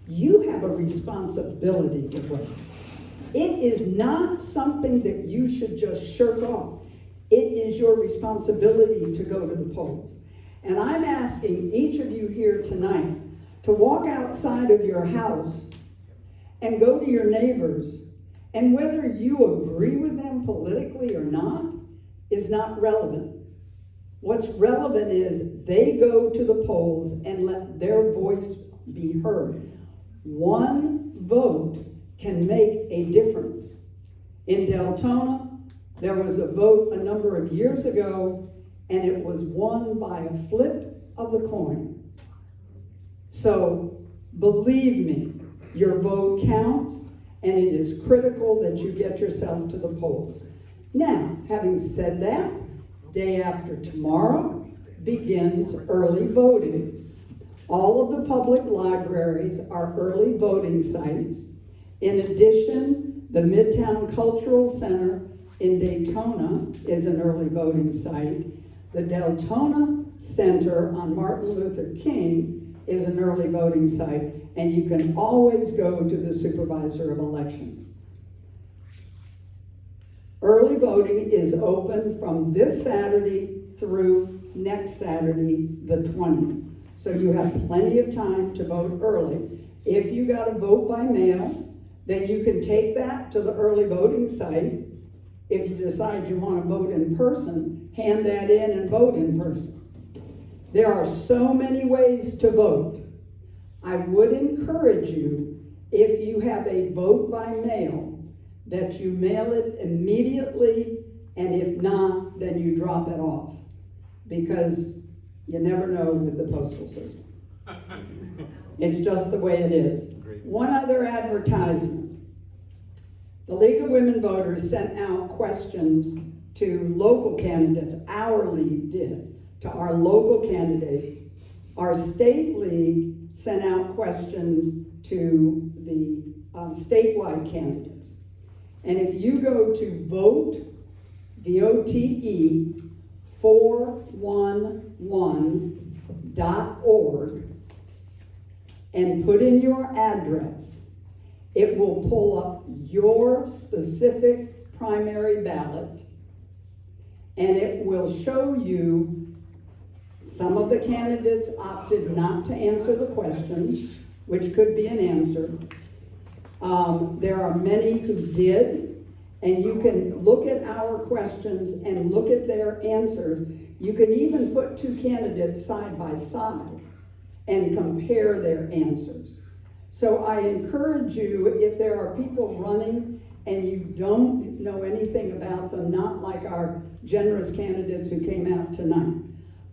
you have a responsibility to vote. It is not something that you should just shirk off. It is your responsibility to go to the polls. And I'm asking each of you here tonight to walk outside of your house and go to your neighbors, and whether you agree with them politically or not is not relevant. What's relevant is they go to the polls and let their voice be heard. One vote can make a difference. In Deltona, there was a vote a number of years ago, and it was won by a flip of the coin. So, believe me, your vote counts, and it is critical that you get yourself to the polls. Now, having said that, day after tomorrow begins early voting. All of the public libraries are early voting sites. In addition, the Midtown Cultural Center in Daytona is an early voting site. The Deltona Center on Martin Luther King is an early voting site, and you can always go to the supervisor of elections. Early voting is open from this Saturday through next Saturday, the 20th. So you have plenty of time to vote early. If you got to vote by mail, then you can take that to the early voting site. If you decide you want to vote in person, hand that in and vote in person. There are so many ways to vote. I would encourage you, if you have a vote by mail, that you mail it immediately, and if not, then you drop it off. Because you never know with the postal system. It's just the way it is. One other advertisement. The League of Women Voters sent out questions to local candidates. Our league did, to our local candidates. Our state league sent out questions to the statewide candidates. And if you go to vote, VOTE, 411.org and put in your address, it will pull up your specific primary ballot, and it will show you some of the candidates opted not to answer the questions, which could be an answer. There are many who did, and you can look at our questions and look at their answers. You can even put two candidates side by side and compare their answers. So I encourage you, if there are people running and you don't know anything about them, not like our generous candidates who came out tonight,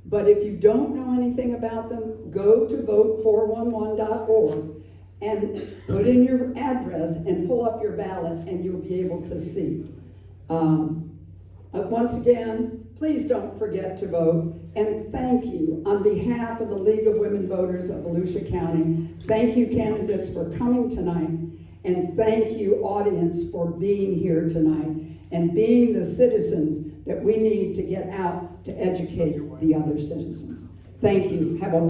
but if you don't know anything about them, go to vote411.org and put in your address and pull up your ballot, and you'll be able to see. Once again, please don't forget to vote, and thank you on behalf of the League of Women Voters of Volusia County. Thank you, candidates, for coming tonight, and thank you, audience, for being here tonight and being the citizens that we need to get out to educate the other citizens. Thank you. Have a